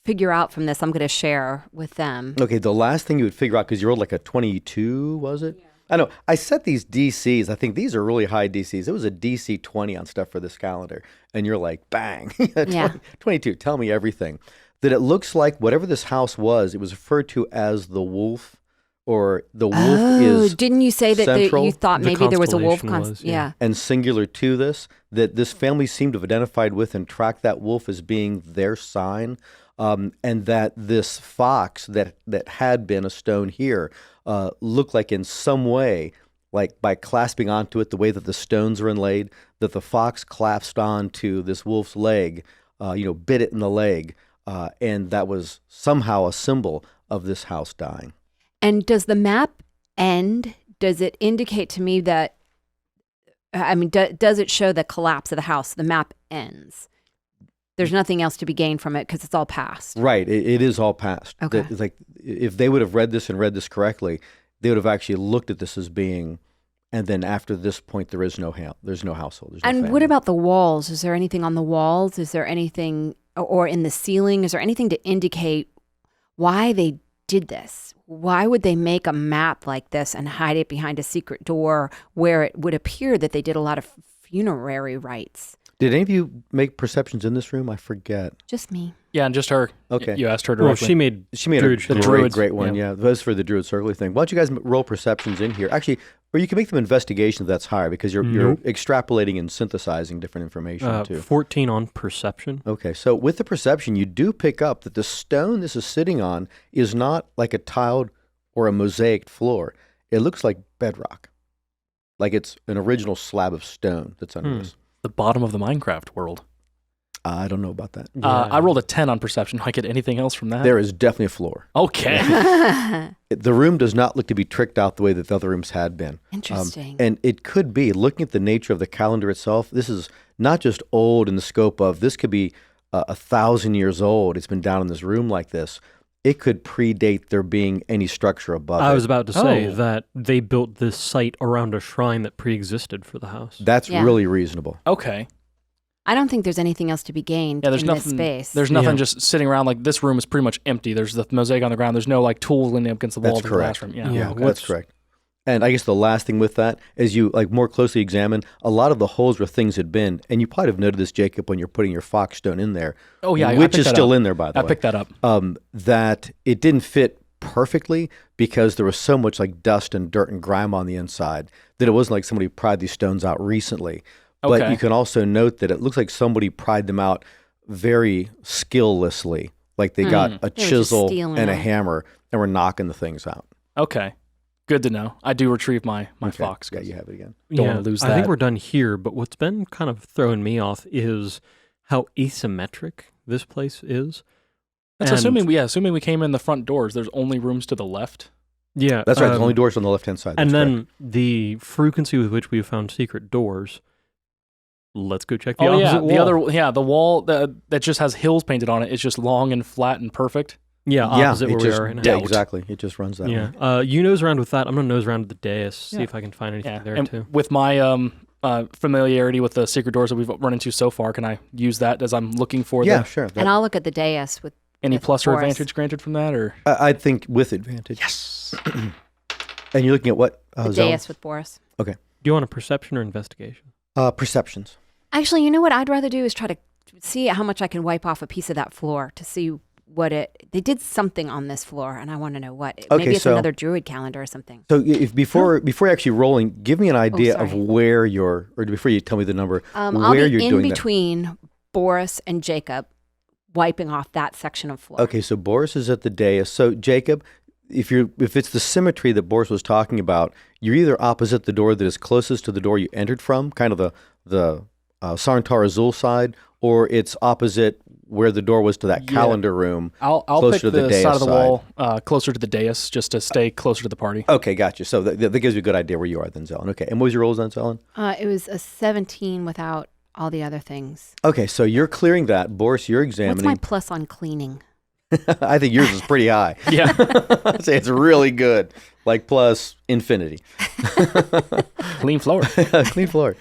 figure out from this, I'm going to share with them. Okay, the last thing you would figure out, because you rolled like a 22, was it? Yeah. I know. I set these DCs. I think these are really high DCs. It was a DC 20 on stuff for this calendar. And you're like, bang. 22, tell me everything. That it looks like whatever this house was, it was referred to as the wolf, or the wolf is didn't you say that central. you thought The maybe there was a wolf? constellation was, yeah. And singular to this, that this family seemed to have identified with and tracked that wolf as being their sign, and that this fox that had been a stone here looked like in some way, like by clasping onto it the way that the stones are inlaid, that the fox clasped onto this wolf's leg, bit it in the leg, and that was somehow a symbol of this house dying. And does the map end? Does it indicate to me that, does it show the collapse of the house? The map ends. There's nothing else to be gained from it because it's all past. Right. It is all past. Okay. It's like if they would have read this and read this correctly, they would have actually looked at this as being, and then after this point, there's no household. There's no And family. what about the walls? Is there anything on the walls? Is there anything, or in the ceiling? Is there anything to indicate why they did this? Why would they make a map like this and hide it behind a secret door where it would appear that they did a lot of funerary rites? Did any of you make perceptions in this room? I forget. Just me. Yeah, and just her. Okay. You asked her Well, directly. she made She made Druid a Calendar. great one. Yeah, those for the Druid Circle thing. Why don't you guys roll perceptions in here? Actually, or you can make them investigation if that's higher, because you're Nope. extrapolating and synthesizing different information too. 14 on perception. Okay, so with the perception, you do pick up that the stone this is sitting on is not like a tiled or a mosaic floor. It looks like bedrock, like it's an original slab of stone that's under this. The bottom of the Minecraft world. I don't know about that. I rolled a 10 on perception. Do I get anything else from that? There is definitely a floor. Okay. The room does not look to be tricked out the way that the other rooms had been. Interesting. And it could be, looking at the nature of the calendar itself, this is not just old in the scope of this could be 1,000 years old. It's been down in this room like this. It could predate there being any structure above I it. was about to say Oh. that they built this site around a shrine that pre-existed for the house. That's Yeah. really reasonable. Okay. I don't think there's anything else to be gained Yeah, there's in nothing. this space. There's nothing Yeah. just sitting around. Like this room is pretty much empty. There's the mosaic on the ground. There's no like tools leaning up against the wall That's of the correct. classroom. Yeah. Yeah. That's what's- correct. And I guess the last thing with that, as you like more closely examine, a lot of the holes where things had been, and you probably have noted this, Jacob, when you're putting your foxstone in there. Oh yeah, I which picked is that still up. in there, by the I way. picked that up. That it didn't fit perfectly because there was so much like dust and dirt and grime on the inside that it wasn't like somebody pried these stones out recently. But Okay. you can also note that it looks like somebody pried them out very skilllessly, like they got a They were just chisel stealing and a it. hammer and were knocking the things out. Okay. Good to know. I do retrieve my Okay. fox. Yeah, you have it again. Don't wanna lose I think that. we're done here, but what's been kind of throwing me off is how asymmetric this place is. That's And- assuming we came in the front doors. There's only rooms to the left. Yeah. That's right. The only door's on the left-hand side. And That's then the frequency with which we have found secret doors. Let's go check the Oh yeah, opposite wall. the wall that just has hills painted on it is just long and flat and perfect. Yeah, correct. opposite it where we just, are right now. Yeah, Doubt. exactly. It just runs that way. Yeah. You nose around with that. I'm gonna nose around with the dais, see Yeah. if I can find anything Yeah, there and too. with my familiarity with the secret doors that we've run into so far, can I use that as I'm looking for Yeah, sure. That- and I'll look at the dais with any with plus or Boris. advantage granted from that, or I think with advantage. yes, And you're looking at what? the Zell? dais with Boris. Do you want a perception or investigation? Perceptions. Actually, you know what I'd rather do is try to see how much I can wipe off a piece of that floor to see what they did something on this floor, and I want to know what. Okay, Maybe it's so- another druid calendar or something. So if before you're actually rolling, give me an idea of sorry. where you're, or before you tell me the number, I'll where be you're in doing between Boris and Jacob, wiping off that section of floor. that. Okay, so Boris is at the dais. So Jacob, if it's the symmetry that Boris was talking about, you're either opposite the door that is closest to the door you entered from, kind of the Sarntar Azul side, or it's opposite where the door was to that Yeah. calendar room. I'll Closer pick to the the dais side of the side. wall closer to the dais just to stay closer to the party. Okay, gotcha. So that gives you a good idea where you are then, Zelen. Okay, and what was your rolls then, Zelen? It was a 17 without all the other things. Okay, so you're clearing that. Boris, you're What's my examining. plus on cleaning? I think yours is pretty high. Yeah, I'd say it's really good, like plus infinity. clean floor. Clean floor.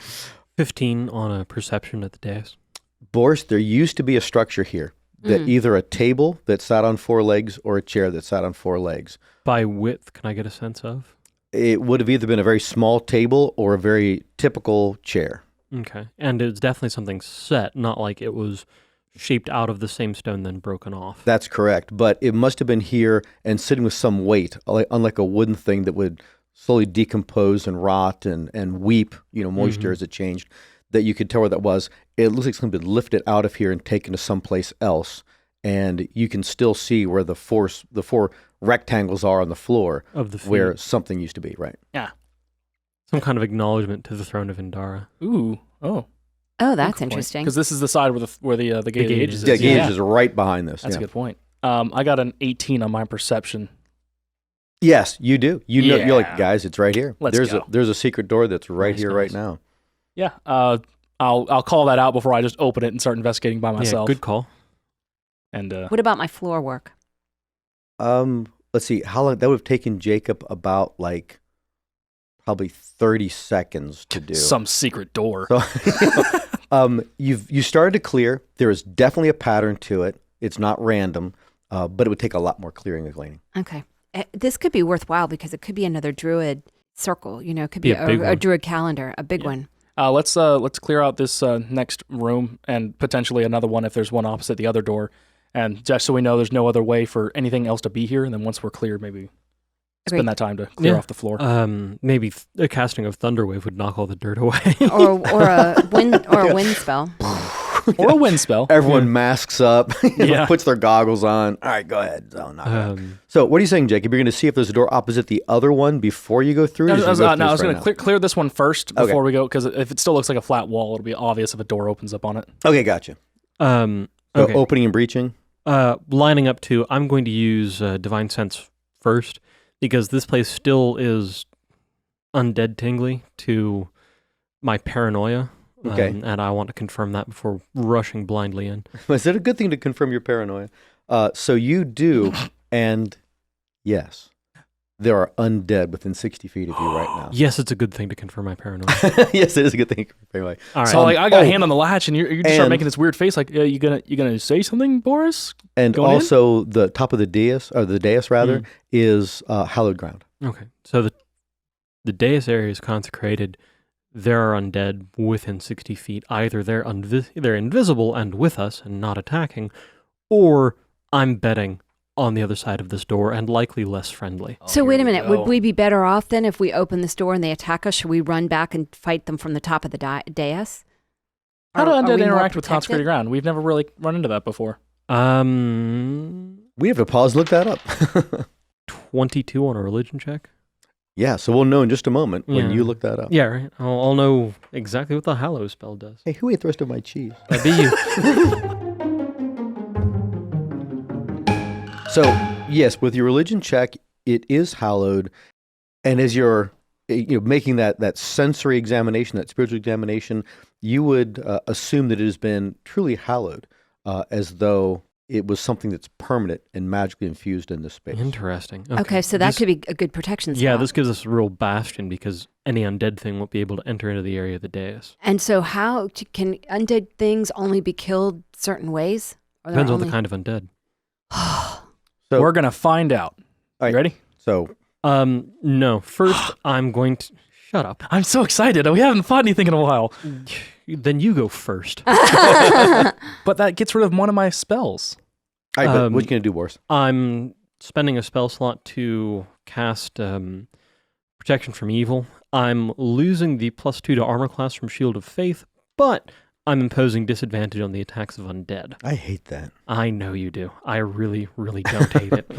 15 on a perception at the dais. Boris, there used to be a structure here that either a table that sat on four legs or a chair that sat on four legs. By width, can I get a sense of? It would have either been a very small table or a very typical chair. Okay. And it's definitely something set, not like it was shaped out of the same stone then broken off. That's correct, but it must have been here and sitting with some weight, unlike a wooden thing that would slowly decompose and rot and weep, moisture as it changed, that you could tell where that was. It looks like something had been lifted out of here and taken to someplace else, and you can still see where the four rectangles are on the floor Of the feet. where something used to be, right? Yeah. Some kind of acknowledgement to the throne of Indara. Ooh. Oh. Oh, that's interesting. Because this is the side where the gate of the gate ages is. Yeah, is. Gage is right behind this. That's yeah. a good point. I got an 18 on my perception. Yes, you do. You know, you're like, Yeah. guys, it's right here. Let's there's go. there's a secret door that's right Nice, here, nice. right now. Yeah. I'll call that out before I just open it and start investigating by myself. Yeah, good call. And What about my floor work? Let's see, how long that would have taken Jacob about like probably 30 seconds to do. some secret door. So, you started to clear. There is definitely a pattern to it. It's not random, but it would take a lot more clearing and cleaning. Okay. This could be worthwhile because it could be another druid circle. It could Be be a big a one. druid calendar, a big Yeah. one. Let's clear out this next room and potentially another one if there's one opposite the other door. And just so we know there's no other way for anything else to be here. And then once we're clear, maybe Agreed. spend that time to clear Yeah. off the floor. Maybe a casting of Thunderwave would knock all the dirt away. or a wind spell. Or a wind spell. Everyone masks up, Yeah. puts their goggles on. All right, go ahead. So, knock it out. Um, So what are you saying, Jacob? You're going to see if there's a door opposite the other one before you go through? No, or I just was, go through no, I this was right going now? to clear this one first Okay. before we go, because if it still looks like a flat wall, it'll be obvious if a door opens up on it. Okay, gotcha. So Okay. opening and breaching. Lining up to, I'm going to use Divine Sense first because this place still is undead tingly to my paranoia. Okay. And I want to confirm that before rushing blindly in. Is it a good thing to confirm your paranoia? So you do, and yes, there are undead within 60 feet of you right now. Yes, it's a good thing to confirm my paranoia. Yes, it is a good thing. Anyway. All right. So like I got a hand on the latch, and you just start and- making this weird face, like you gonna say something, Boris? And Going in? also the top of the dais, or the dais rather, is hallowed ground. Okay. So the dais area is consecrated. There are undead within 60 feet. Either they're invisible and with us and not attacking, or I'm betting on the other side of this door and likely less friendly. So wait a minute. Would we be better off then if we open this door and they attack us? Should we run back and fight them from the top of the dais? How do Are undead we more interact with protected? consecrated ground? We've never really run into that before. We have to pause and look that up. 22 on a religion check. Yeah, so we'll know in just a moment when Yeah. you look that up. Yeah, right. I'll know exactly what the Hallow spell does. Hey, who ate the rest of my cheese? That'd be you. So, yes, with your religion check, it is hallowed. And as you're making that sensory examination, that spiritual examination, you would assume that it has been truly hallowed, as though it was something that's permanent and magically infused in this space. Interesting. Okay, so that This- could be a good protection spot. Yeah, this gives us a real bastion because any undead thing won't be able to enter into the area of the dais. And so can undead things only be killed certain ways? Or Depends they're on the kind of undead. So, We're gonna find out. all right, You ready? So, No. First, I'm going to shut up. I'm so excited. We haven't fought anything in a while. Then you go first. But that gets rid of one of my spells. all right, but what are you going to do, Boris? I'm spending a spell slot to cast Protection from Evil. I'm losing the +2 to armor class from Shield of Faith, but I'm imposing disadvantage on the attacks of undead. I hate that. I know you do. I really, really don't hate it.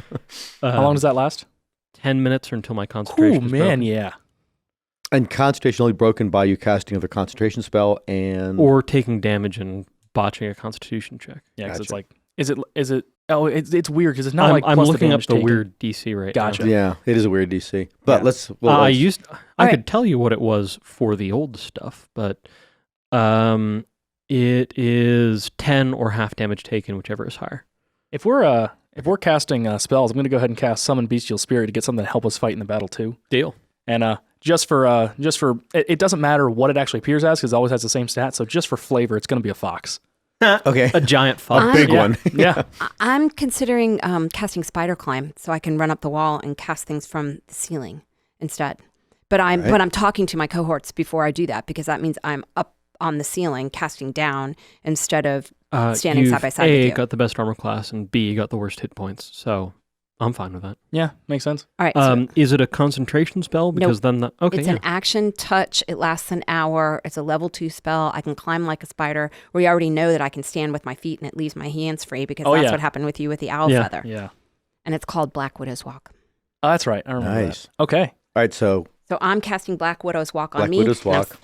How long does that last? 10 minutes or until my Oh concentration is man, broken. yeah. And concentration only broken by you casting of the concentration spell and... Or taking damage and botching a constitution check. Yeah, because it's Gotcha. like, is it? Oh, it's weird because it's not I'm, like I'm plus looking up damage the taken. weird DC right Gotcha. now. Yeah, it is a weird DC. But Yeah. let's... I Alright. could tell you what it was for the old stuff, but it is 10 or half damage taken, whichever is higher. If we're casting spells, I'm gonna go ahead and cast Summon Bestial Spirit to get something to help us fight in the battle too. Deal. And just for it doesn't matter what it actually appears as because it always has the same stat. So just for flavor, it's gonna be a fox. Okay. A giant A fox. big Yeah. one. Yeah. I'm considering casting Spider Climb so I can run up the wall and cast things from the ceiling instead. But I'm talking to my cohorts before I do that because that means I'm up on the ceiling casting down instead of standing You've side by side A, with you. got the best armor class, and B, got the worst hit points. So I'm fine with that. Yeah, makes sense. All right. So Is it a concentration spell? Because then that... Okay, it's yeah. an action touch. It lasts an hour. It's a level 2 spell. I can climb like a spider. We already know that I can stand with my feet and it leaves my hands free because Oh, that's yeah. what happened with you with the owl Yeah. feather. Yeah. And it's called Black Widow's Walk. Oh, that's right. I remember Nice. that. Okay. All right, so So I'm casting Black Widow's Walk on Black me. Widow's and I'm Walk.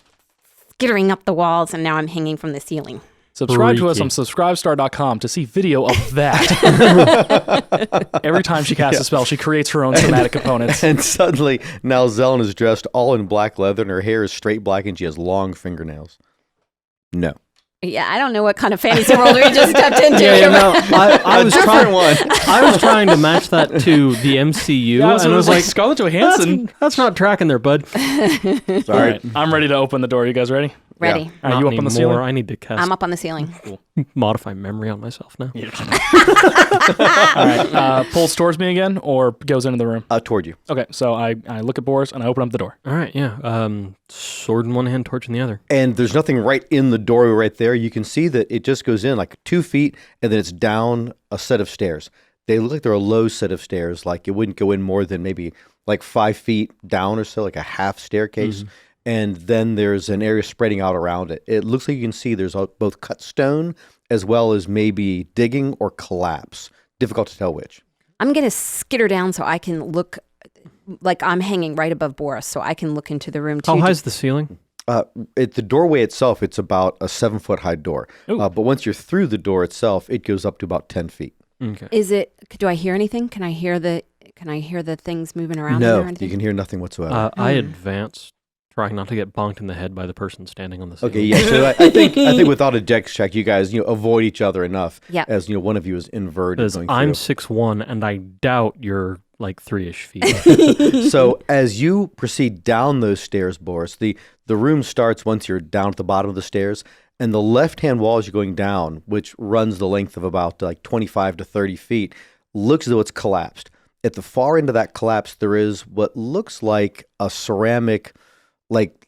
skittering up the walls, and now I'm hanging from the ceiling. Subscribe to us Freaky. on subscribestar.com to see video of that. Every time she casts a spell, she creates her own somatic components. And suddenly, now Zelen is dressed all in black leather, and her hair is straight black, and she has long fingernails. No. Yeah, I don't know what kind of fantasy world we just stepped into. I was Different trying. one. I was trying to match that to the MCU, Yeah, and I was like, Scarlett Johansson. that's not tracking there, bud. All Sorry. right, I'm ready to open the door. You guys ready? Ready. Yeah. Are Not you up on the anymore. ceiling? I need to cast I'm up on the ceiling. modify memory on myself now. Yeah. All right. Pulls towards me again or goes into the room? Toward you. Okay, so I look at Boris and I open up the door. All right, yeah. Sword in one hand, torch in the other. And there's nothing right in the doorway right there. You can see that it just goes in like 2 feet, and then it's down a set of stairs. They look like they're a low set of stairs, like it wouldn't go in more than maybe like 5 feet down or so, like a half staircase. Mm-hmm. And then there's an area spreading out around it. It looks like you can see there's both cut stone as well as maybe digging or collapse. Difficult to tell which. I'm going to skitter down so I can look like I'm hanging right above Boris, so I can look into the room too. How high is the ceiling? The doorway itself, it's about a 7-foot high door. Ooh. But once you're through the door itself, it goes up to about 10 feet. Okay. Do I hear anything? Can I hear the things moving around? No, in there or you anything? can hear nothing whatsoever. I advance, trying not to get bonked in the head by the person standing on the ceiling. Okay, yeah. So I think without a dex check, you guys avoid each other enough. Yep. As one of you is inverted. Because Going I'm through. 6'1", and I doubt you're like 3-ish feet. So as you proceed down those stairs, Boris, the room starts once you're down at the bottom of the stairs, and the left-hand wall as you're going down, which runs the length of about like 25 to 30 feet, looks as though it's collapsed. At the far end of that collapse, there is what looks like a ceramic, like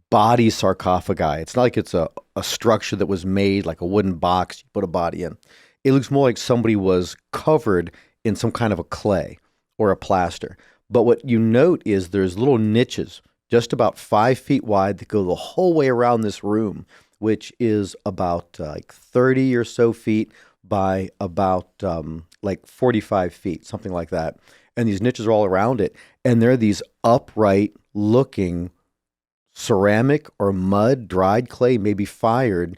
body sarcophagi. It's not like it's a structure that was made like a wooden box you put a body in. It looks more like somebody was covered in some kind of a clay or a plaster. But what you note is there's little niches just about 5 feet wide that go the whole way around this room, which is about like 30 or so feet by about like 45 feet, something like that. And these niches are all around it. And there are these upright looking ceramic or mud, dried clay, maybe fired,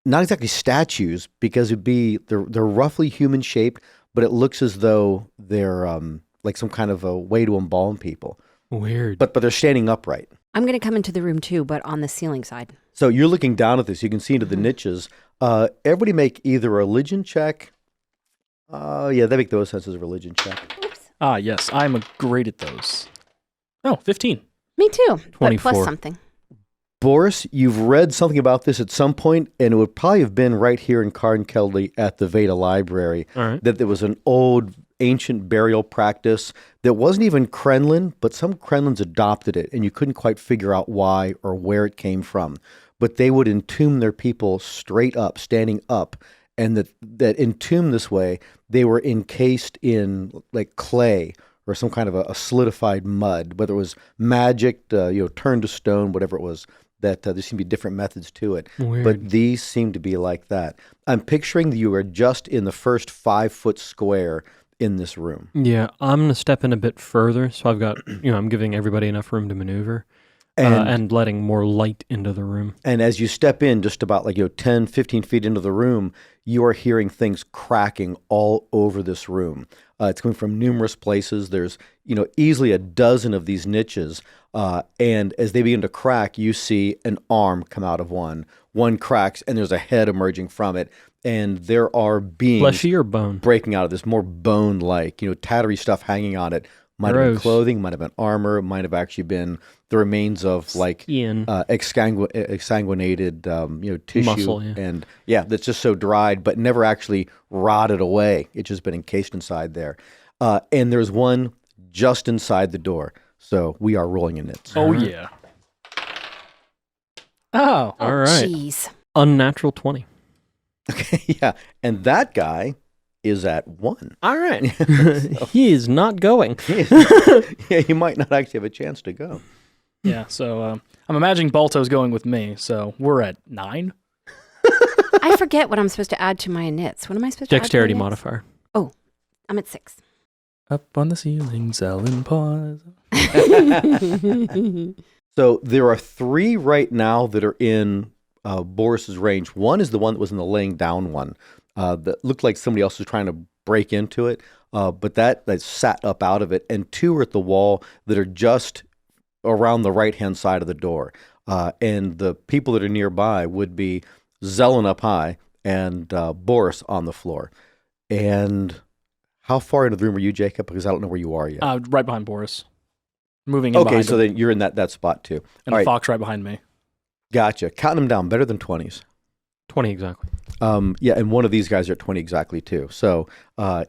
not exactly statues because they're roughly human shaped, but it looks as though they're like some kind of a way to embalm people. Weird. Oh. But they're standing upright. I'm going to come into the room too, but on the ceiling side. So you're looking down at this. You can see into the niches. Everybody make either a religion check. Yeah, they make those sense as a religion check. Oops. Ah, yes, I'm great at those. Oh, 15. Me too. But 24. plus something. Boris, you've read something about this at some point, and it would probably have been right here in Carnkelly at the Veda Library, All right. that there was an old ancient burial practice that wasn't even Kremlin, but some Kremlins adopted it, and you couldn't quite figure out why or where it came from. But they would entomb their people straight up, standing up, and that entombed this way, they were encased in like clay or some kind of a solidified mud, whether it was magic, turned to stone, whatever it was. That there seem to be different methods to it. Weird. But these seem to be like that. I'm picturing that you are just in the first 5-foot square in this room. Yeah, I'm going to step in a bit further. So I've got, I'm giving everybody enough room to maneuver and letting more light into the room. And as you step in just about 10, 15 feet into the room, you are hearing things cracking all over this room. It's coming from numerous places. There's, easily a dozen of these niches. And as they begin to crack, you see an arm come out of one. One cracks and there's a head emerging from it. And there are beings Fleshy or bone? breaking out of this, more bone-like, tattery stuff hanging on it. Might have been Gross. clothing, might have been armor, might have actually been the remains of Skin. exsanguinated, tissue, Muscle, yeah. and that's just so dried, but never actually rotted away. It's just been encased inside there. And there's one just inside the door. So we are rolling in it. Oh, yeah. Oh. All right. Jeez. Unnatural 20. Okay, yeah, and that guy is at 1. All right. He is not going. Yeah, he might not actually have a chance to go. Yeah, so I'm imagining Balto's going with me, so we're at 9. I forget what I'm supposed to add to my knits. What am I supposed to add Dexterity to my modifier. knits? I'm at 6. Up on the ceiling, selling paws. So there are 3 right now that are in Boris's range. One is the one that was in the laying down one that looked like somebody else was trying to break into it, but that sat up out of it. And 2 are at the wall that are just around the right-hand side of the door. And the people that are nearby would be Zelen up high and Boris on the floor. And how far into the room are you, Jacob? Because I don't know where you are yet. Right behind Boris. Moving in Okay, behind so him. then you're in that spot too. And All a right. fox right behind me. Gotcha. Counting them down, better than 20s. 20 exactly. Yeah, and one of these guys are at 20 exactly too. So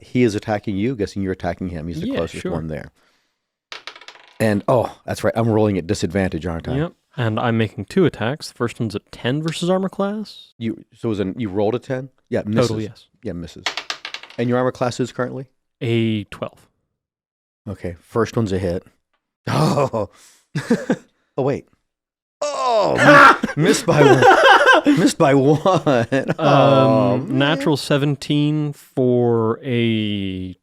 he is attacking you, guessing you're attacking him. He's the Yeah, closest sure. one there. And that's right, I'm rolling at disadvantage, aren't I? Yep. And I'm making 2 attacks. The first one's a 10 versus armor class. You rolled a 10? Yeah, misses. Total, yes. Yeah, misses. And your armor class is currently? A 12. Okay, first one's a hit. Oh, oh wait. Oh, missed by one. Missed by one. Oh, Natural 17 for a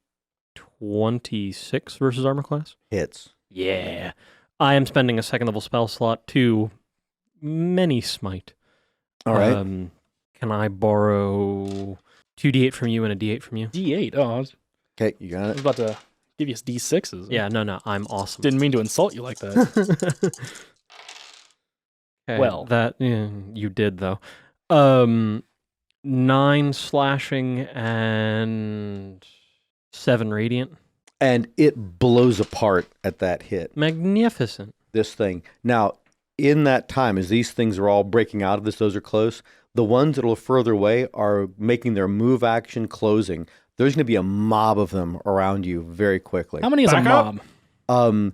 26 versus armor class. hits. Yeah. I am spending a second level spell slot to many smite. All right. Can I borrow 2d8 from you and a d8 from you? D8. Oh, I was Okay, you got it. about to give you D6s. Yeah, no, I'm awesome. Didn't mean to insult you like that. Okay, Well. that you did though. 9 slashing and 7 radiant. And it blows apart at that hit, Magnificent. this thing. Now, in that time, as these things are all breaking out of this, those are close, the ones that are further away are making their move action closing. There's going to be a mob of them around you very quickly. How many is a Back up. mob?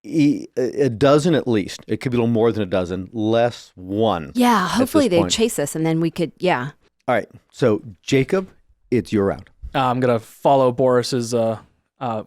A dozen at least. It could be a little more than a dozen. Less one. Yeah, hopefully this they point. chase us and then we could, yeah. All right. So, Jacob, it's your round. I'm going to follow Boris's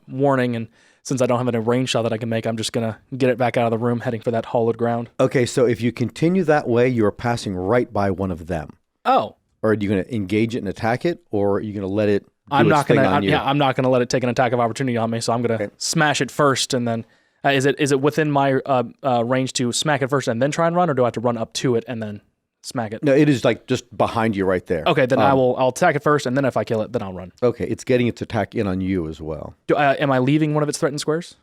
warning, and since I don't have any range shot that I can make, I'm just going to get it back out of the room, heading for that hollowed ground. Okay, so if you continue that way, you're passing right by one of them. Oh. Or are you going to engage it and attack it, or are you going to let it do I'm its not thing gonna. on you? I'm not gonna let it take an attack of opportunity on me. So I'm gonna smash it first, and then is it within my range to smack it first and then try and run, or do I have to run up to it and then smack it? No, it is like just behind you right there. Okay, then I'll attack it first, and then if I kill it, then I'll run. Okay, it's getting its attack in on you as well. Am I leaving one of its threatened squares?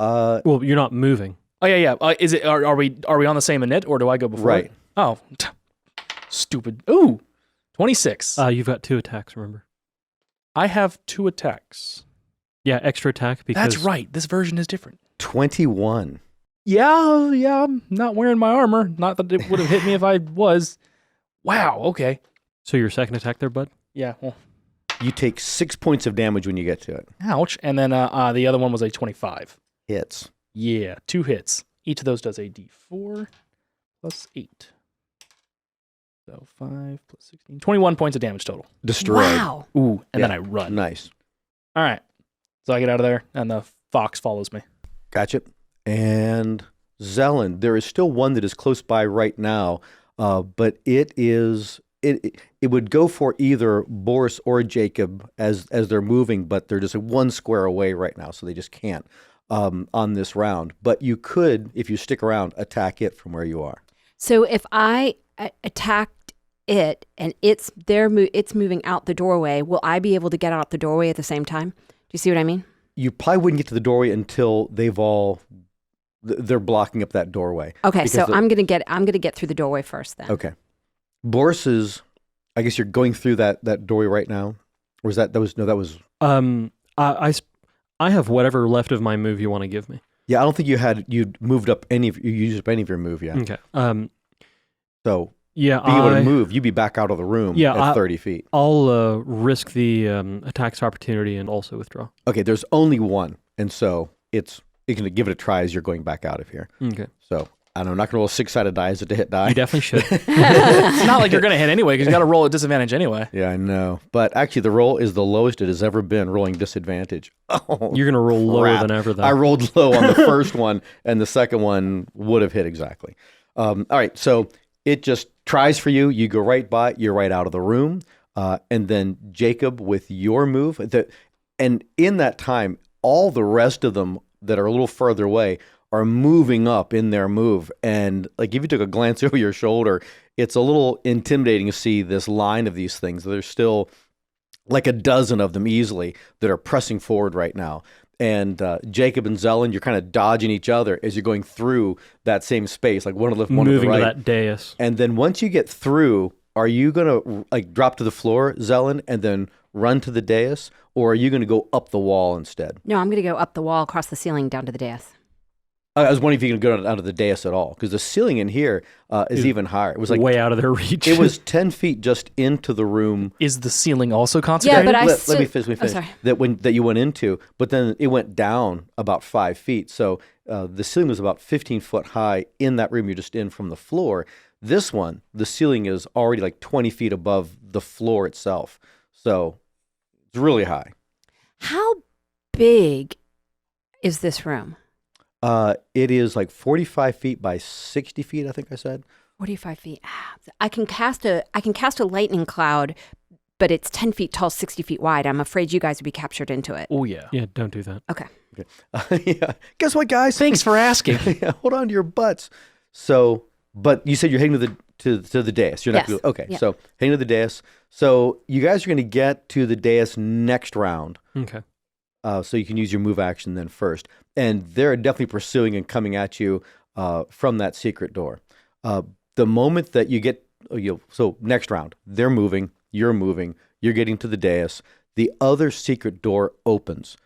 Well, you're not moving. Oh yeah. Is it? Are we on the same init, or do I go before? Right. it? Oh, stupid. Ooh, 26. You've got 2 attacks, remember? I have 2 attacks. Yeah, extra attack because That's right. This version is different. 21. Yeah. I'm not wearing my armor. Not that it would have hit me if I was. Wow. Okay. So your second attack there, bud? Yeah. Well, You take 6 points of damage when you get to it. ouch. And then the other one was a 25. Hits. Yeah, 2 hits. Each of those does a d4 plus 8. So 5 plus 16. 21 points of damage total. Destroyed. Wow. Ooh, and then Yeah. I run. Nice. All right. So I get out of there, and the fox follows me. Gotcha. And Zelen, there is still one that is close by right now, but it would go for either Boris or Jacob as they're moving, but they're just 1 square away right now, so they just can't on this round. But you could, if you stick around, attack it from where you are. So if I attacked it and it's moving out the doorway, will I be able to get out the doorway at the same time? Do you see what I mean? You probably wouldn't get to the doorway until they're blocking up that doorway. Okay, so Because I'm gonna get through the doorway first then. Okay. Boris's, I guess you're going through that doorway right now? Or was that was... I have whatever left of my move you want to give me. Yeah, I don't think you'd moved up you used up any of your move yet. Okay. So Yeah, being able to move, you'd be back out of the room at 30 feet. I'll risk the attacks opportunity and also withdraw. Okay, there's only one, and so you're going to give it a try as you're going back out of here. Okay. So, I don't know, I'm not going to roll a 6-sided die. Is it to hit die? You definitely should. It's not like you're going to hit anyway, because you got to roll at disadvantage anyway. Yeah, I know. But actually, the roll is the lowest it has ever been, rolling disadvantage. Oh, You're going to roll lower crap. than ever, though. I rolled low on the first one, and the second one would have hit exactly. All right, so it just tries for you. You go right by. You're right out of the room. And then Jacob with your move. And in that time, all the rest of them that are a little further away are moving up in their move. And like if you took a glance over your shoulder, it's a little intimidating to see this line of these things. There's still like a dozen of them easily that are pressing forward right now. And Jacob and Zelen, you're kind of dodging each other as you're going through that same space, like one of the moving right. to that dais. And then once you get through, are you going to like drop to the floor, Zelen, and then run to the dais? Or are you going to go up the wall instead? No, I'm going to go up the wall, across the ceiling, down to the dais. I was wondering if you can go down to the dais at all, because the ceiling in here is even higher. It was like way out of their reach. It was 10 feet just into the room. Is the ceiling also consecrated? Yeah, but Let me finish. Oh, sorry. That you went into, but then it went down about 5 feet. So the ceiling was about 15 foot high in that room you're just in from the floor. This one, the ceiling is already like 20 feet above the floor itself. So it's really high. How big is this room? It is like 45 feet by 60 feet, I think I said. 45 feet. I can cast a lightning cloud, but it's 10 feet tall, 60 feet wide. I'm afraid you guys would be captured into it. Oh, yeah. Yeah, don't do that. Okay. Yeah. Guess what, guys? Thanks for asking. Yeah, hold on to your butts. So, but you said you're heading to the dais. You're not Yes. okay. Yeah. So heading to the dais. So you guys are going to get to the dais next round. Okay. So you can use your move action then first, and they're definitely pursuing and coming at you from that secret door. The moment that you get, so next round, they're moving, you're getting to the dais. The other secret door opens,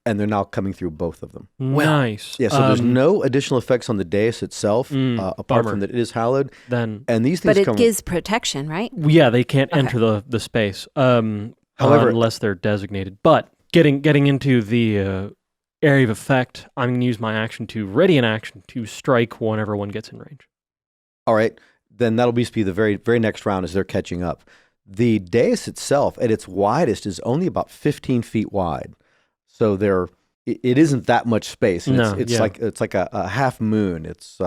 and they're now coming through both of them. Nice. Yeah, so there's no additional effects on the dais itself, apart bummer. from that it is hallowed. Then, And these things But it come. gives protection, right? yeah, they can't enter the space. However- unless they're designated. But getting into the area of effect, I'm going to use my action to ready an action to strike whenever one gets in range. All right, then that'll be the very, very next round as they're catching up. The dais itself, at its widest, is only about 15 feet wide. So it isn't that much space. And No, it's like a half moon. It's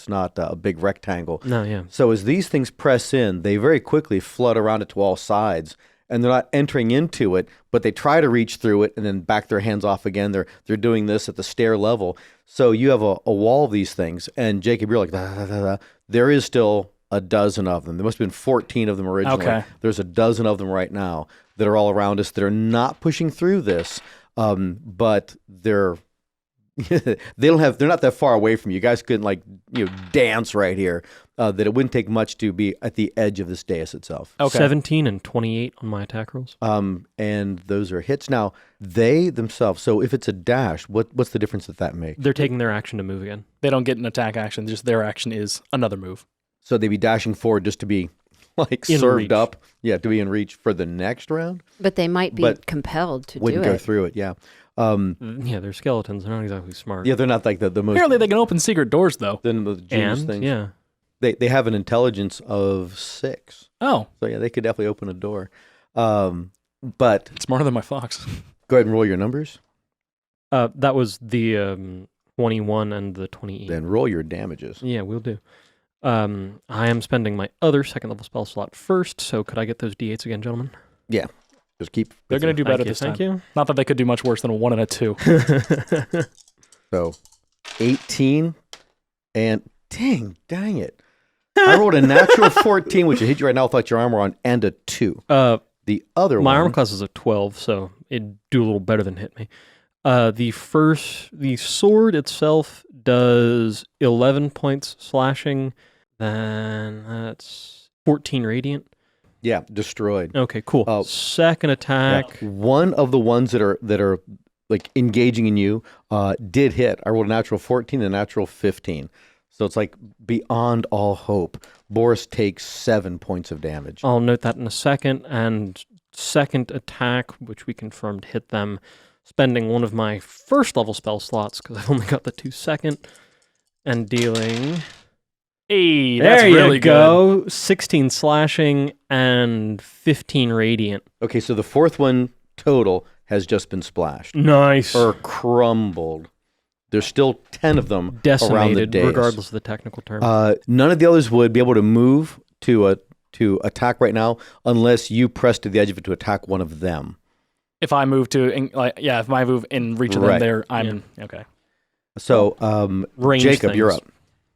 not a big rectangle. No, yeah. So as these things press in, they very quickly flood around it to all sides, and they're not entering into it, but they try to reach through it and then back their hands off again. They're doing this at the stair level. So you have a wall of these things, and Jacob, you're like, da, da, da, da. There is still a dozen of them. There must have been 14 of them originally. Okay. There's a dozen of them right now that are all around us that are not pushing through this, but they're they're not that far away from you. You guys couldn't dance right here. That it wouldn't take much to be at the edge of this dais itself. Okay. 17 and 28 on my attack rolls. And those are hits. Now they themselves. So if it's a dash, what's the difference that makes? They're taking their action to move again. They don't get an attack action. Just their action is another move. So they'd be dashing forward just to be In served reach. up. Yeah, to be in reach for the next round. But they might be But compelled to do Wouldn't go it. through it. Yeah. Yeah, they're skeletons. They're not exactly smart. Yeah, they're not like the most. Apparently, they can open secret doors, though. Than the genius And, things. yeah. They have an intelligence of 6. Oh, So yeah, they could definitely open a door. But smarter than my fox. go ahead and roll your numbers. That was the 21 and the 28. Then roll your damages. Yeah, we'll do. I am spending my other second level spell slot first, so could I get those d8s again, gentlemen? Yeah. Just keep. They're going to do better Thank you, this time. thank you. Not that they could do much worse than a 1 and a 2. So 18 and dang it. I rolled a natural 14, which will hit you right now without your armor on, and a 2. The other My one. armor class is a 12, so it'd do a little better than hit me. The sword itself does 11 points slashing, then that's 14 radiant. Yeah, destroyed. Okay, cool. Oh. Second attack. One of the ones that are like engaging in you did hit. I rolled a natural 14 and a natural 15. So it's like beyond all hope. Boris takes 7 points of damage. I'll note that in a second. And second attack, which we confirmed hit them, spending one of my first level spell slots, because I've only got the 2 second, and dealing... Hey, that's there really you go. 16 slashing and 15 radiant. Okay, so the fourth one total has just been splashed Nice. or crumbled. There's still 10 of them around the Decimated, dais. regardless of the technical term. None of the others would be able to move to attack right now unless you press to the edge of it to attack one of them. If I move if I move in reach of them, Right. there, I'm okay. So, Range Jacob, things. you're up.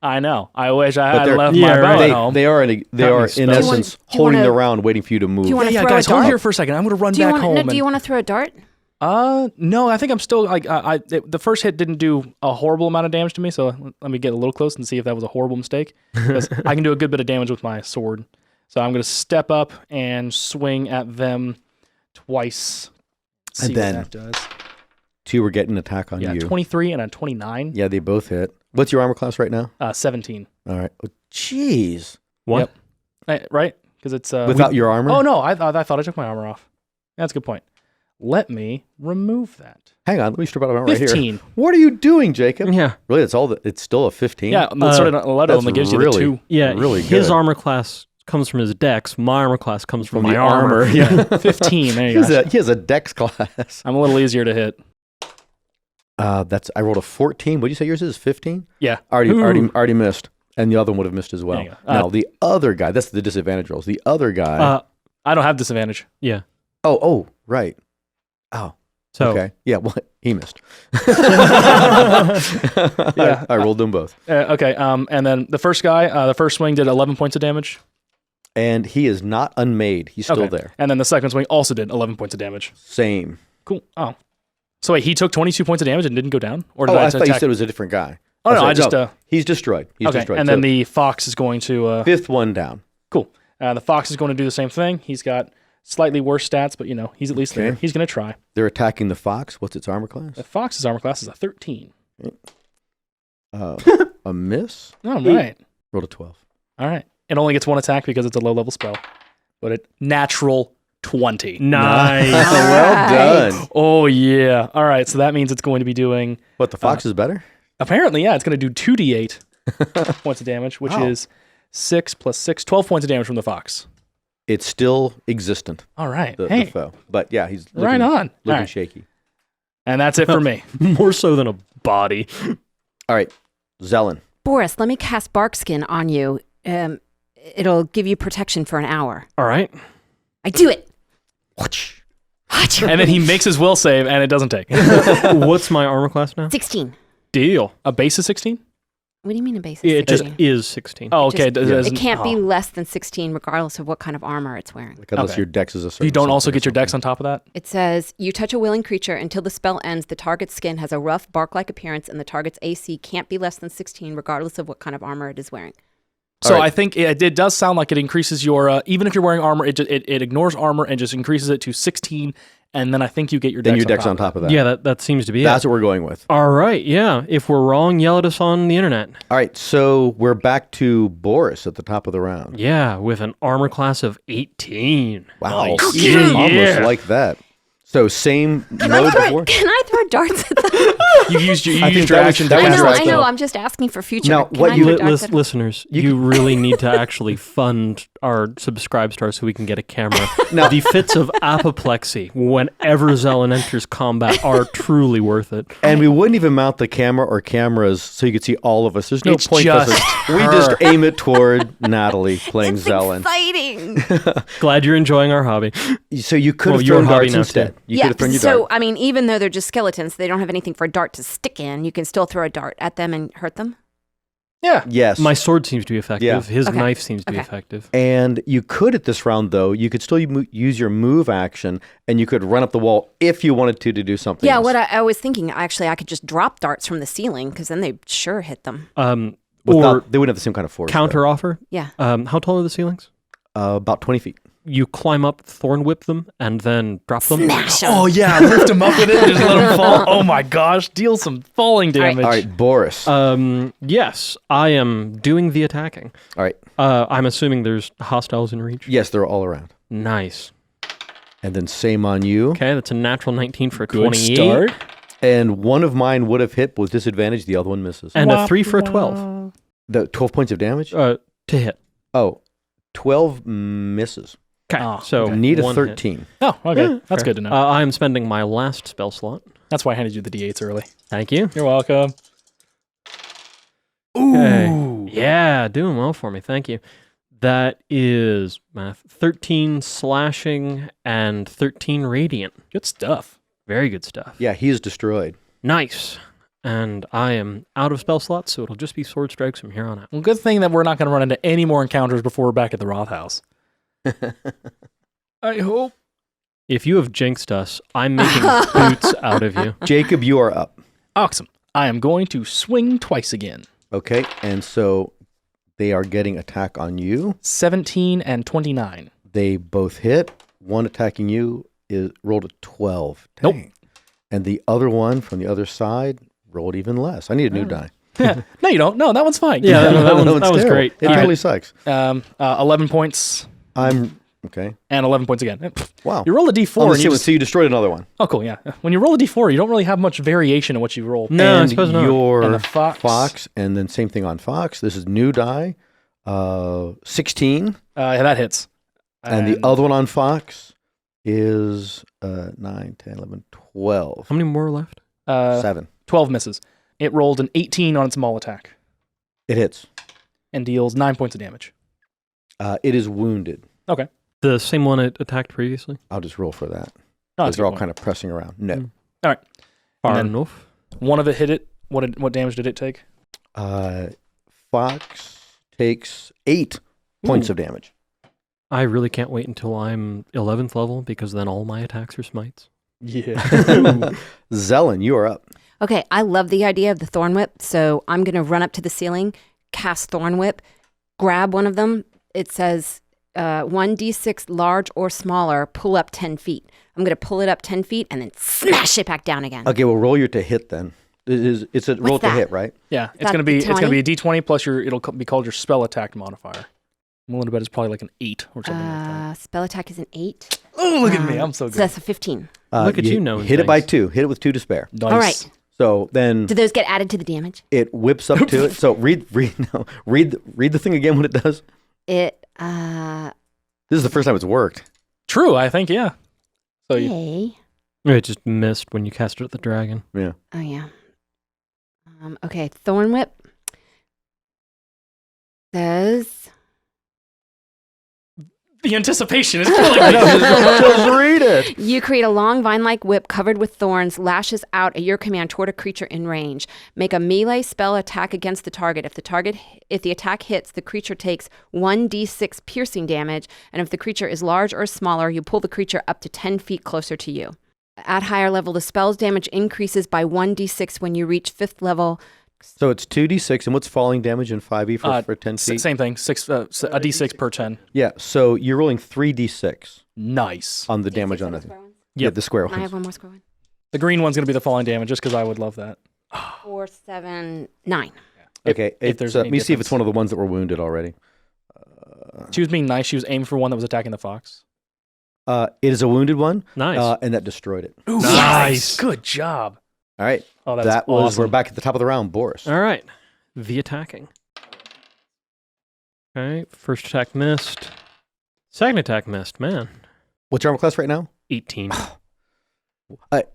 I know. I wish I But had they're- left yeah, my bow right. at They, home. they are in spells. essence Do you holding wanna- the round, waiting for you to move. Do you wanna yeah, throw guys, a hold dart? here for a second. I'm going to run Do you back want? home. No, do you want to throw a dart? No, I think I'm still the first hit didn't do a horrible amount of damage to me, so let me get a little close and see if that was a horrible mistake. Because I can do a good bit of damage with my sword. So I'm going to step up and swing at them twice. See And then- what that does. 2 were getting an attack on Yeah, you. 23 and a 29. Yeah, they both hit. What's your armor class right now? 17. All right. Oh, jeez. What? Yep. Right? Because it's Without your armor? Oh no, I thought I took my armor off. That's a good point. Let me remove that. Hang on. Let me strip out my armor right here. 15. What are you doing, Jacob? Yeah. Really, it's still a 15? Yeah, that's sort of a letter that's only gives you really- the 2. Yeah, Really his good. armor class comes from his dex. My armor class comes from, From my the armor. armor. Yeah. 15. There you go. He has a dex class. I'm a little easier to hit. I rolled a 14. What did you say yours is? 15? Yeah. Already missed. And the other one would have missed as well. There you go. Now, the other guy, that's the disadvantage rolls. The other guy. I don't have disadvantage. Yeah. Oh, right. Oh, So Okay. Yeah, well, he missed. Yeah. I rolled them both. Okay. And then the first guy, the first swing did 11 points of damage. And he is not unmade. He's still Okay. there. And then the second swing also did 11 points of damage. Same. Cool. Oh. So wait, he took 22 points of damage and didn't go down? Or did Oh, I I just thought you attack? said it was a different guy. Oh, no, sorry. I just... he's destroyed. He's okay. destroyed. And then the fox is going to... fifth one down. Cool. The fox is going to do the same thing. He's got slightly worse stats, but, he's at least there. Okay. He's going to try. They're attacking the fox. What's its armor class? The fox's armor class is a 13. A miss? All right. Rolled a 12. All right. It only gets one attack because it's a low-level spell. But it natural 20. nice. Well done. Oh, yeah. All right. So that means it's going to be doing... What, the fox is better? Apparently, yeah. It's going to do 2d8 points of damage, which Wow. is 6 plus 6, 12 points of damage from the fox. It's still existent, All right. the Hey, foe. But yeah, he's looking, right on. All looking right. shaky. And that's it for me. More so than a body. All right, Zelen. Boris, let me cast Barkskin on you. It'll give you protection for an hour. All right. I do it. And then he makes his will save, and it doesn't take. What's my armor class now? 16. Deal. A base is 16? What do you mean a base? It just 16? is 16. Oh, okay. Just- It can't be less than 16 regardless of what kind of armor it's wearing. Like, unless Okay. your dex is a certain You don't also something or get your dex something. on top of that? It says, you touch a willing creature until the spell ends. The target's skin has a rough bark-like appearance, and the target's AC can't be less than 16 regardless of what kind of armor it is wearing. So All right. I think it does sound like it increases your, even if you're wearing armor, it ignores armor and just increases it to 16, and then I think you get your dex Then your dex on top of that. Yeah, that seems to be That's it. what we're going with. All right, yeah. If we're wrong, yell at us on the internet. All right, so we're back to Boris at the top of the round. Yeah, with an armor class of 18. Wow, Nice. almost Yeah. like that. So same Can I mode throw, before? can I throw darts at them? You used your, I think your that was- action that to was cast your that action. I know. spell. I'm just asking for future. Now, Can what I you- throw darts at them? Listeners, you really need to actually fund our Subscribe Star so we can get a camera. Now- The fits of apoplexy whenever Zelen enters combat are truly worth it. And we wouldn't even mount the camera or cameras so you could see all of us. There's no It's point for us. just We just aim it toward Natalie playing It's Zelen. exciting. Glad you're enjoying our hobby. So you could Well, have your thrown hobby darts now, instead. too. You could have thrown your so dart. I mean, even though they're just skeletons, they don't have anything for a dart to stick in. You can still throw a dart at them and hurt them. Yeah. Yes. My sword seems to be effective. Yeah. His Okay. knife seems to be Okay. effective. And you could at this round, though, you could still use your move action and you could run up the wall if you wanted to do something Yeah, else. what I was thinking, actually, I could just drop darts from the ceiling because then they sure hit them. Without- Oh. they wouldn't have the same kind of force. Counter offer. Yeah. How tall are the ceilings? though. About 20 feet. You climb up, thorn whip them, and then drop them. Smash 'em. Oh, yeah. Lift him up with it and just let him fall. Oh, my gosh. Deal some falling right. damage. All right, Boris. Yes, I am doing the attacking. All right. I'm assuming there's hostiles in reach. Yes, they're all around. Nice. And then same on you. Okay, that's a natural 19 for a Good 28. start. And one of mine would have hit with disadvantage. The other one misses. And a 3 for a 12 The 12 points of damage? to hit. Oh, 12 misses. Okay, Oh, so okay. Need a one hit. 13. Oh, okay. Yeah, That's fair. good to know. I am spending my last spell slot. That's why I handed you the D8s early. Thank you. You're welcome. Okay. Yeah, doing well for me. Thank you. That is math. 13 slashing and 13 radiant. Good stuff. Very good stuff. Yeah, he is destroyed. Nice. And I am out of spell slots, so it'll just be sword strikes from here on out. Well, good thing that we're not going to run into any more encounters before we're back at the Roth house. I hope. If you have jinxed us, I'm making boots out of you. Jacob, you are up. Awesome. I am going to swing twice again. Okay, and so they are getting attack on you. 17 and 29. They both hit. One attacking you is rolled a 12. Nope. Dang. And the other one from the other side rolled even less. I need a new die. No, you don't. No, that one's fine. Yeah, that one's was terrible. great. It All totally right. sucks. 11 points I'm okay. and 11 points again. Wow. You roll a D4 Oh, and you just, so you destroyed another one. oh, cool, yeah. When you roll a D4, you don't really have much variation in what you roll. No, I and suppose not. your And the fox. and then same thing on Fox. This is new die, 16, Yeah, that hits. and the other one on Fox is 9, 10, 11, 12. How many more are left? 7. 12 misses. It rolled an 18 on its maul attack It hits. and deals 9 points of damage. It is wounded. Okay. The same one it attacked previously? I'll just roll for that. No, Because that's they're all kind kind of pressing around. No. All right. Far then- enough. One of it hit it. What damage did it take? Fox takes 8 points of damage. I really can't wait until I'm 11th level because then all my attacks are smites. Yeah. Zelen, you are up. Okay, I love the idea of the Thorn Whip, so I'm going to run up to the ceiling, cast Thorn Whip, grab one of them. It says 1d6 large or smaller, pull up 10 feet. I'm going to pull it up 10 feet and then smash it back down again. Okay, well, roll your to hit then. It's a roll to that? hit, right? Yeah, it's That gonna be D20? a D20 plus it'll be called your spell attack modifier. I'm willing to bet it's probably like an 8 or something like that. Spell attack is an 8. Oh, look at me! I'm so So good. that's a 15. Look at you knowing Hit it by things. 2. Hit it with 2 to spare. Nice. All right. So then Do those get added to the damage? it whips up to it. So read the thing again when it does. It, This is the first time it's worked. True, I think, yeah. So you, yay. It just missed when you cast it at the dragon. Yeah. Oh, yeah. Okay, Thorn Whip says... the anticipation is killing I me. know, just read it. You create a long vine-like whip covered with thorns, lashes out at your command toward a creature in range. Make a melee spell attack against the target. If the attack hits, the creature takes 1d6 piercing damage, and if the creature is large or smaller, you pull the creature up to 10 feet closer to you. At higher level, the spell's damage increases by 1d6 when you reach 5th level. So it's 2d6, and what's falling damage in 5e for 10 feet? Same thing. A D6 per 10. Yeah, so you're rolling 3d6 Nice. on the damage on that. Yep. Yeah, the square I have ones. one more square one. The green one's gonna be the falling damage, just because I would love that. 4, 7, 9. Okay, if there's let any me see if it's difference. one of the ones that were wounded already. She was being nice. She was aiming for one that was attacking the fox. It is a wounded one, Nice. and that destroyed it. Ooh, Nice. Good job. All right, Oh, that's that was, awesome. we're back at the top of the round, Boris. All right. The attacking. Okay. First attack missed. Second attack missed. Man. What's your armor class right now? 18.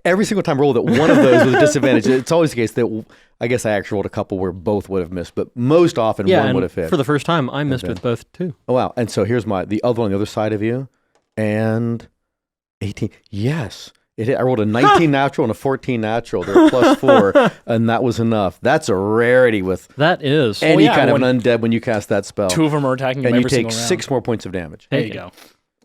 Every single time I roll that one of those with a disadvantage, it's always the case that I guess I actually rolled a couple where both would have missed, but most often one and would have hit. for the first time, I missed Okay. with both too. Oh, wow. And so here's the other one on the other side of you. And 18. Yes. It hit. I rolled a 19 natural and a 14 natural. They're +4, and that was enough. That's a rarity with That is. any yeah, kind of when an undead when you cast that spell. Two of them are attacking him and you every take single round. 6 more points of damage. There you Okay. go.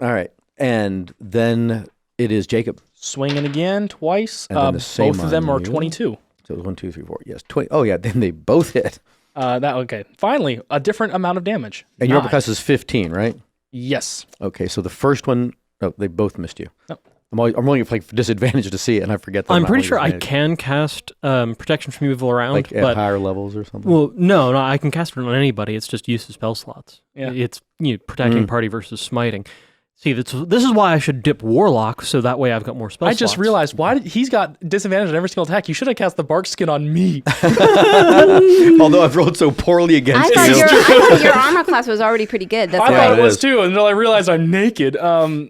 All right. And then it is Jacob. Swinging again twice. And then the same Both of them on are you. 22. So it was 1, 2, 3, 4. Yes. 20. Oh, yeah. Then they both hit. Okay. Finally, a different amount of damage. And your armor Nice. class is 15, right? Yes. Okay. So the first one, they both missed you. Nope. I'm rolling it for disadvantage to see it, and I forget that. I'm not pretty rolling sure I advantage. can cast protection from evil around, Like at but higher levels or something. well, no, I can cast it on anybody. It's just use of spell slots. Yeah. It's protecting party versus smiting. See, this is why I should dip Warlock, so that way I've got more spell I slots. just realized he's got disadvantage on every single attack. You should have cast the bark skin on me. Although I've rolled so poorly I against thought, you. I thought your armor class was already pretty good. That's I why. thought it it was is. too, until I realized I'm naked. Well,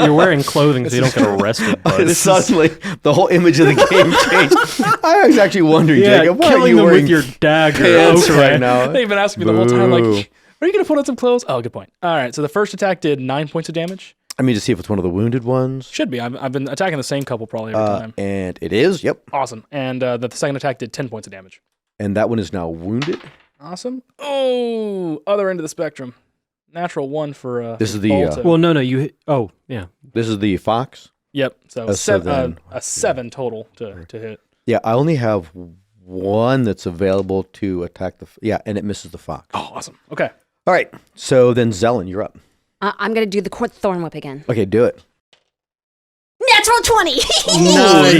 you're wearing clothing, so you don't get arrested. Bud. Suddenly, the whole image of the game changed. I was actually wondering, Yeah, Jacob, why are killing you them wearing with your dagger. pants Okay. right now? They've been asking me the whole time, Boo. like, are you going to put on some clothes? Oh, good point. All right, so the first attack did 9 points of damage. I mean, to see if it's one of the wounded ones. Should be. I've been attacking the same couple probably every time. And it is, yep. Awesome. And the second attack did 10 points of damage. And that one is now wounded. Awesome. Oh, other end of the spectrum. Natural 1 for This is the, Balto. Well, no, you hit. Oh, yeah. This is the fox. Yep. So, so then- a 7 total to hit. Yeah, I only have one that's available to attack the... Yeah, and it misses the fox. Oh, awesome. Okay. All right, so then Zelen, you're up. I'm going to do the Thorn Whip again. Okay, do it. Natural 20!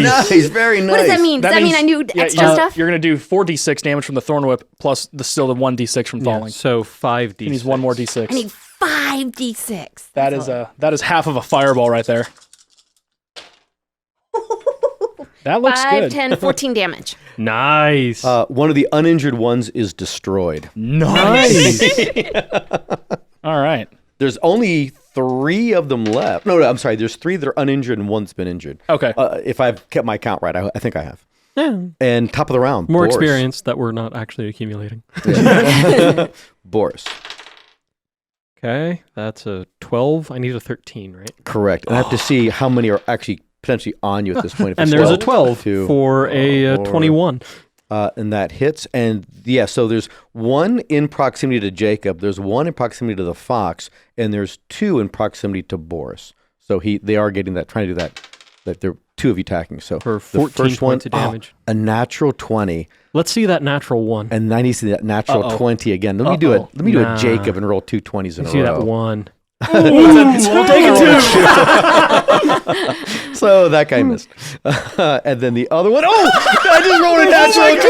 Nice, very nice. What does that mean? Does that mean means- I knew Yeah, extra stuff? You're going to do 4d6 damage from the Thorn Whip plus still the 1d6 from Yeah, falling. so 5d. He needs one more d6. I need 5d6. That is half of a fireball right there. That looks 5, good. 10, 14 damage. Nice. One of the uninjured ones is destroyed. Nice. All right. There's only 3 of them left. No, I'm sorry. There's 3 that are uninjured and 1's been injured. Okay. If I've kept my count right, I think I have. Yeah. And top of the round, More Boris. experience that we're not actually accumulating. Boris. Okay, that's a 12. I need a 13, right? Correct. And I have to see how many are actually potentially on you at this point. If And it's there's a 12 12 for a 21. and that hits. And yeah, so there's one in proximity to Jacob, there's one in proximity to the fox, and there's two in proximity to Boris. So they are getting that, trying to do that. That there are two of you attacking. So For the 14 first one, points of damage. a natural 20, Let's see that natural 1. and then you see that natural 20 again. Let me do it. Let me do a Jacob and roll two 20s in You a see row. that 1. We'll take it too. So that guy missed. And then the other one, I just rolled a natural 20.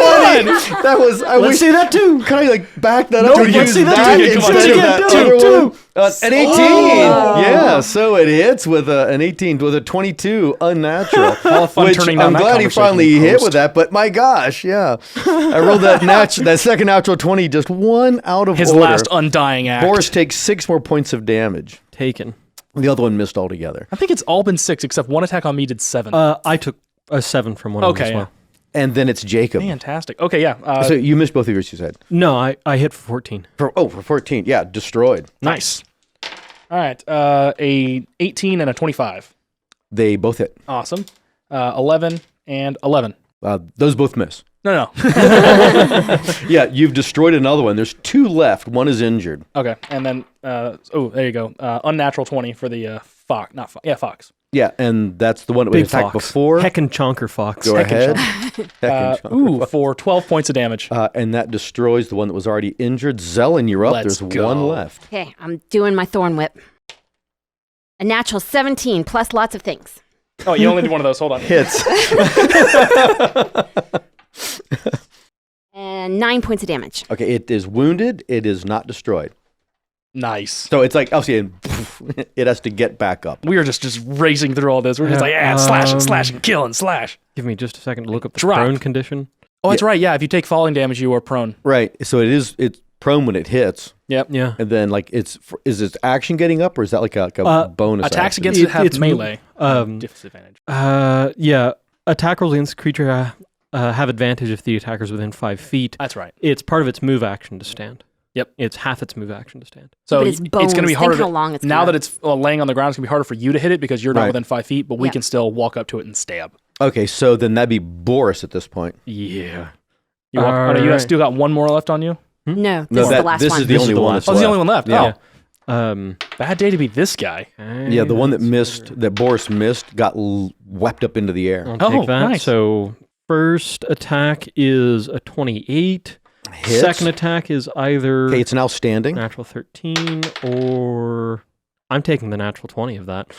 That was, Let's see that too. Can I back that up? No, and let's use see that too. Come on, instead do of it that again, do other it, do one? An 18. Yeah, so it hits with an 18, with a 22 unnatural. All fun which turning down I'm that glad he conversation finally hit post. with that, but my gosh, yeah. I rolled that second natural 20, just one out of His order. last undying act. Boris takes 6 more points of damage. Taken. The other one missed altogether. I think it's all been 6, except one attack on me did 7. I took a 7 from one of them Okay, as well. And then it's Jacob. Fantastic. Okay, yeah. So you missed both of yours, you said. No, I hit for 14. For 14. Yeah, destroyed. nice. All right. A 18 and a 25. They both hit. Awesome. 11 and 11. Those both miss. No. Yeah, you've destroyed another one. There's 2 left. One is injured. Okay, and then there you go. Unnatural 20 for the fox. Not fox. Yeah, fox. Yeah, and that's the one that was Big attacked fox. before. Heckin' chonker fox. Go ahead. For 12 points of damage. And that destroys the one that was already injured. Zelen, you're up. Let's There's go. one left. Okay, I'm doing my thorn whip. A natural 17 plus lots of things. Oh, you only did one of those. Hold on. Hits. And 9 points of damage. Okay, it is wounded. It is not destroyed. Nice. So it's like, it has to get back up. We are just racing through all this. We're just slash and slash and kill and slash. Give me just a second to look up the Drop. prone condition. Oh, that's right. Yeah, if you take falling damage, you are prone. Right. So it's prone when it hits. Yep. Yeah. And then is its action getting up, or is that like a bonus Attacks action? against it have It's melee. disadvantage. Yeah. Attack rolls against the creature have advantage if the attacker's within 5 feet. That's right. It's part of its move action to stand. Yep. It's half its move action to stand. So But it's bones. going to be Think harder. how long it's now gonna- that it's laying on the ground, it's going to be harder for you to hit it because you're not Right. within 5 feet, but we Yeah. can still walk up to it and stab. Okay, so then that'd be Boris at this point. Yeah. You walk, All you right. still got one more left on you? No, this No, is the last this one. is the This only is the one. last that's Oh, it's the only left. one left. Yeah. Oh, bad day to be this guy. Yeah, the one that missed, that Boris missed, got wept up into the air. I'll Oh, take that. nice. So first attack is a 28. Hits. Second attack is either Okay, it's now standing. natural 13 or I'm taking the natural 20 of that.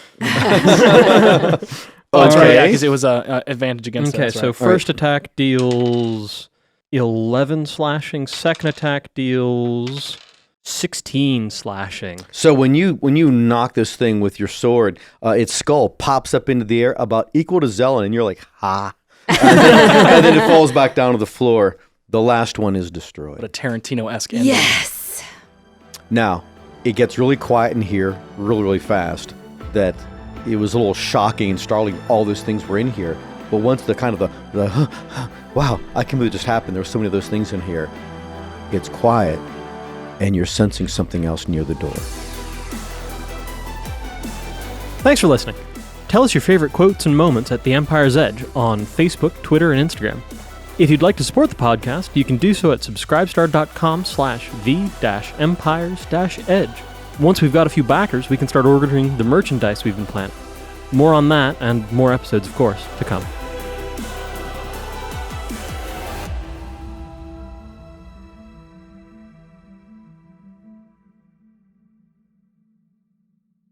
Oh, that's right. Yeah, Okay. because it was a advantage against Okay, it. so first attack deals 11 slashing. Second attack deals 16 slashing. So when you knock this thing with your sword, its skull pops up into the air about equal to Zelen, and you're like, ha. And then it falls back down to the floor. The last one is destroyed. a Tarantino-esque ending. Yes. Now, it gets really quiet in here really, really fast. That it was a little shocking and startling all those things were in here. But once the wow, I can't believe it just happened. There were so many of those things in here. It's quiet, and you're sensing something else near the door. Thanks for listening. Tell us your favorite quotes and moments at The Empire's Edge on Facebook, Twitter, and Instagram. If you'd like to support the podcast, you can do so at subscribestar.com/the-empires-edge. Once we've got a few backers, we can start ordering the merchandise we've been planning. More on that and more episodes, of course, to come.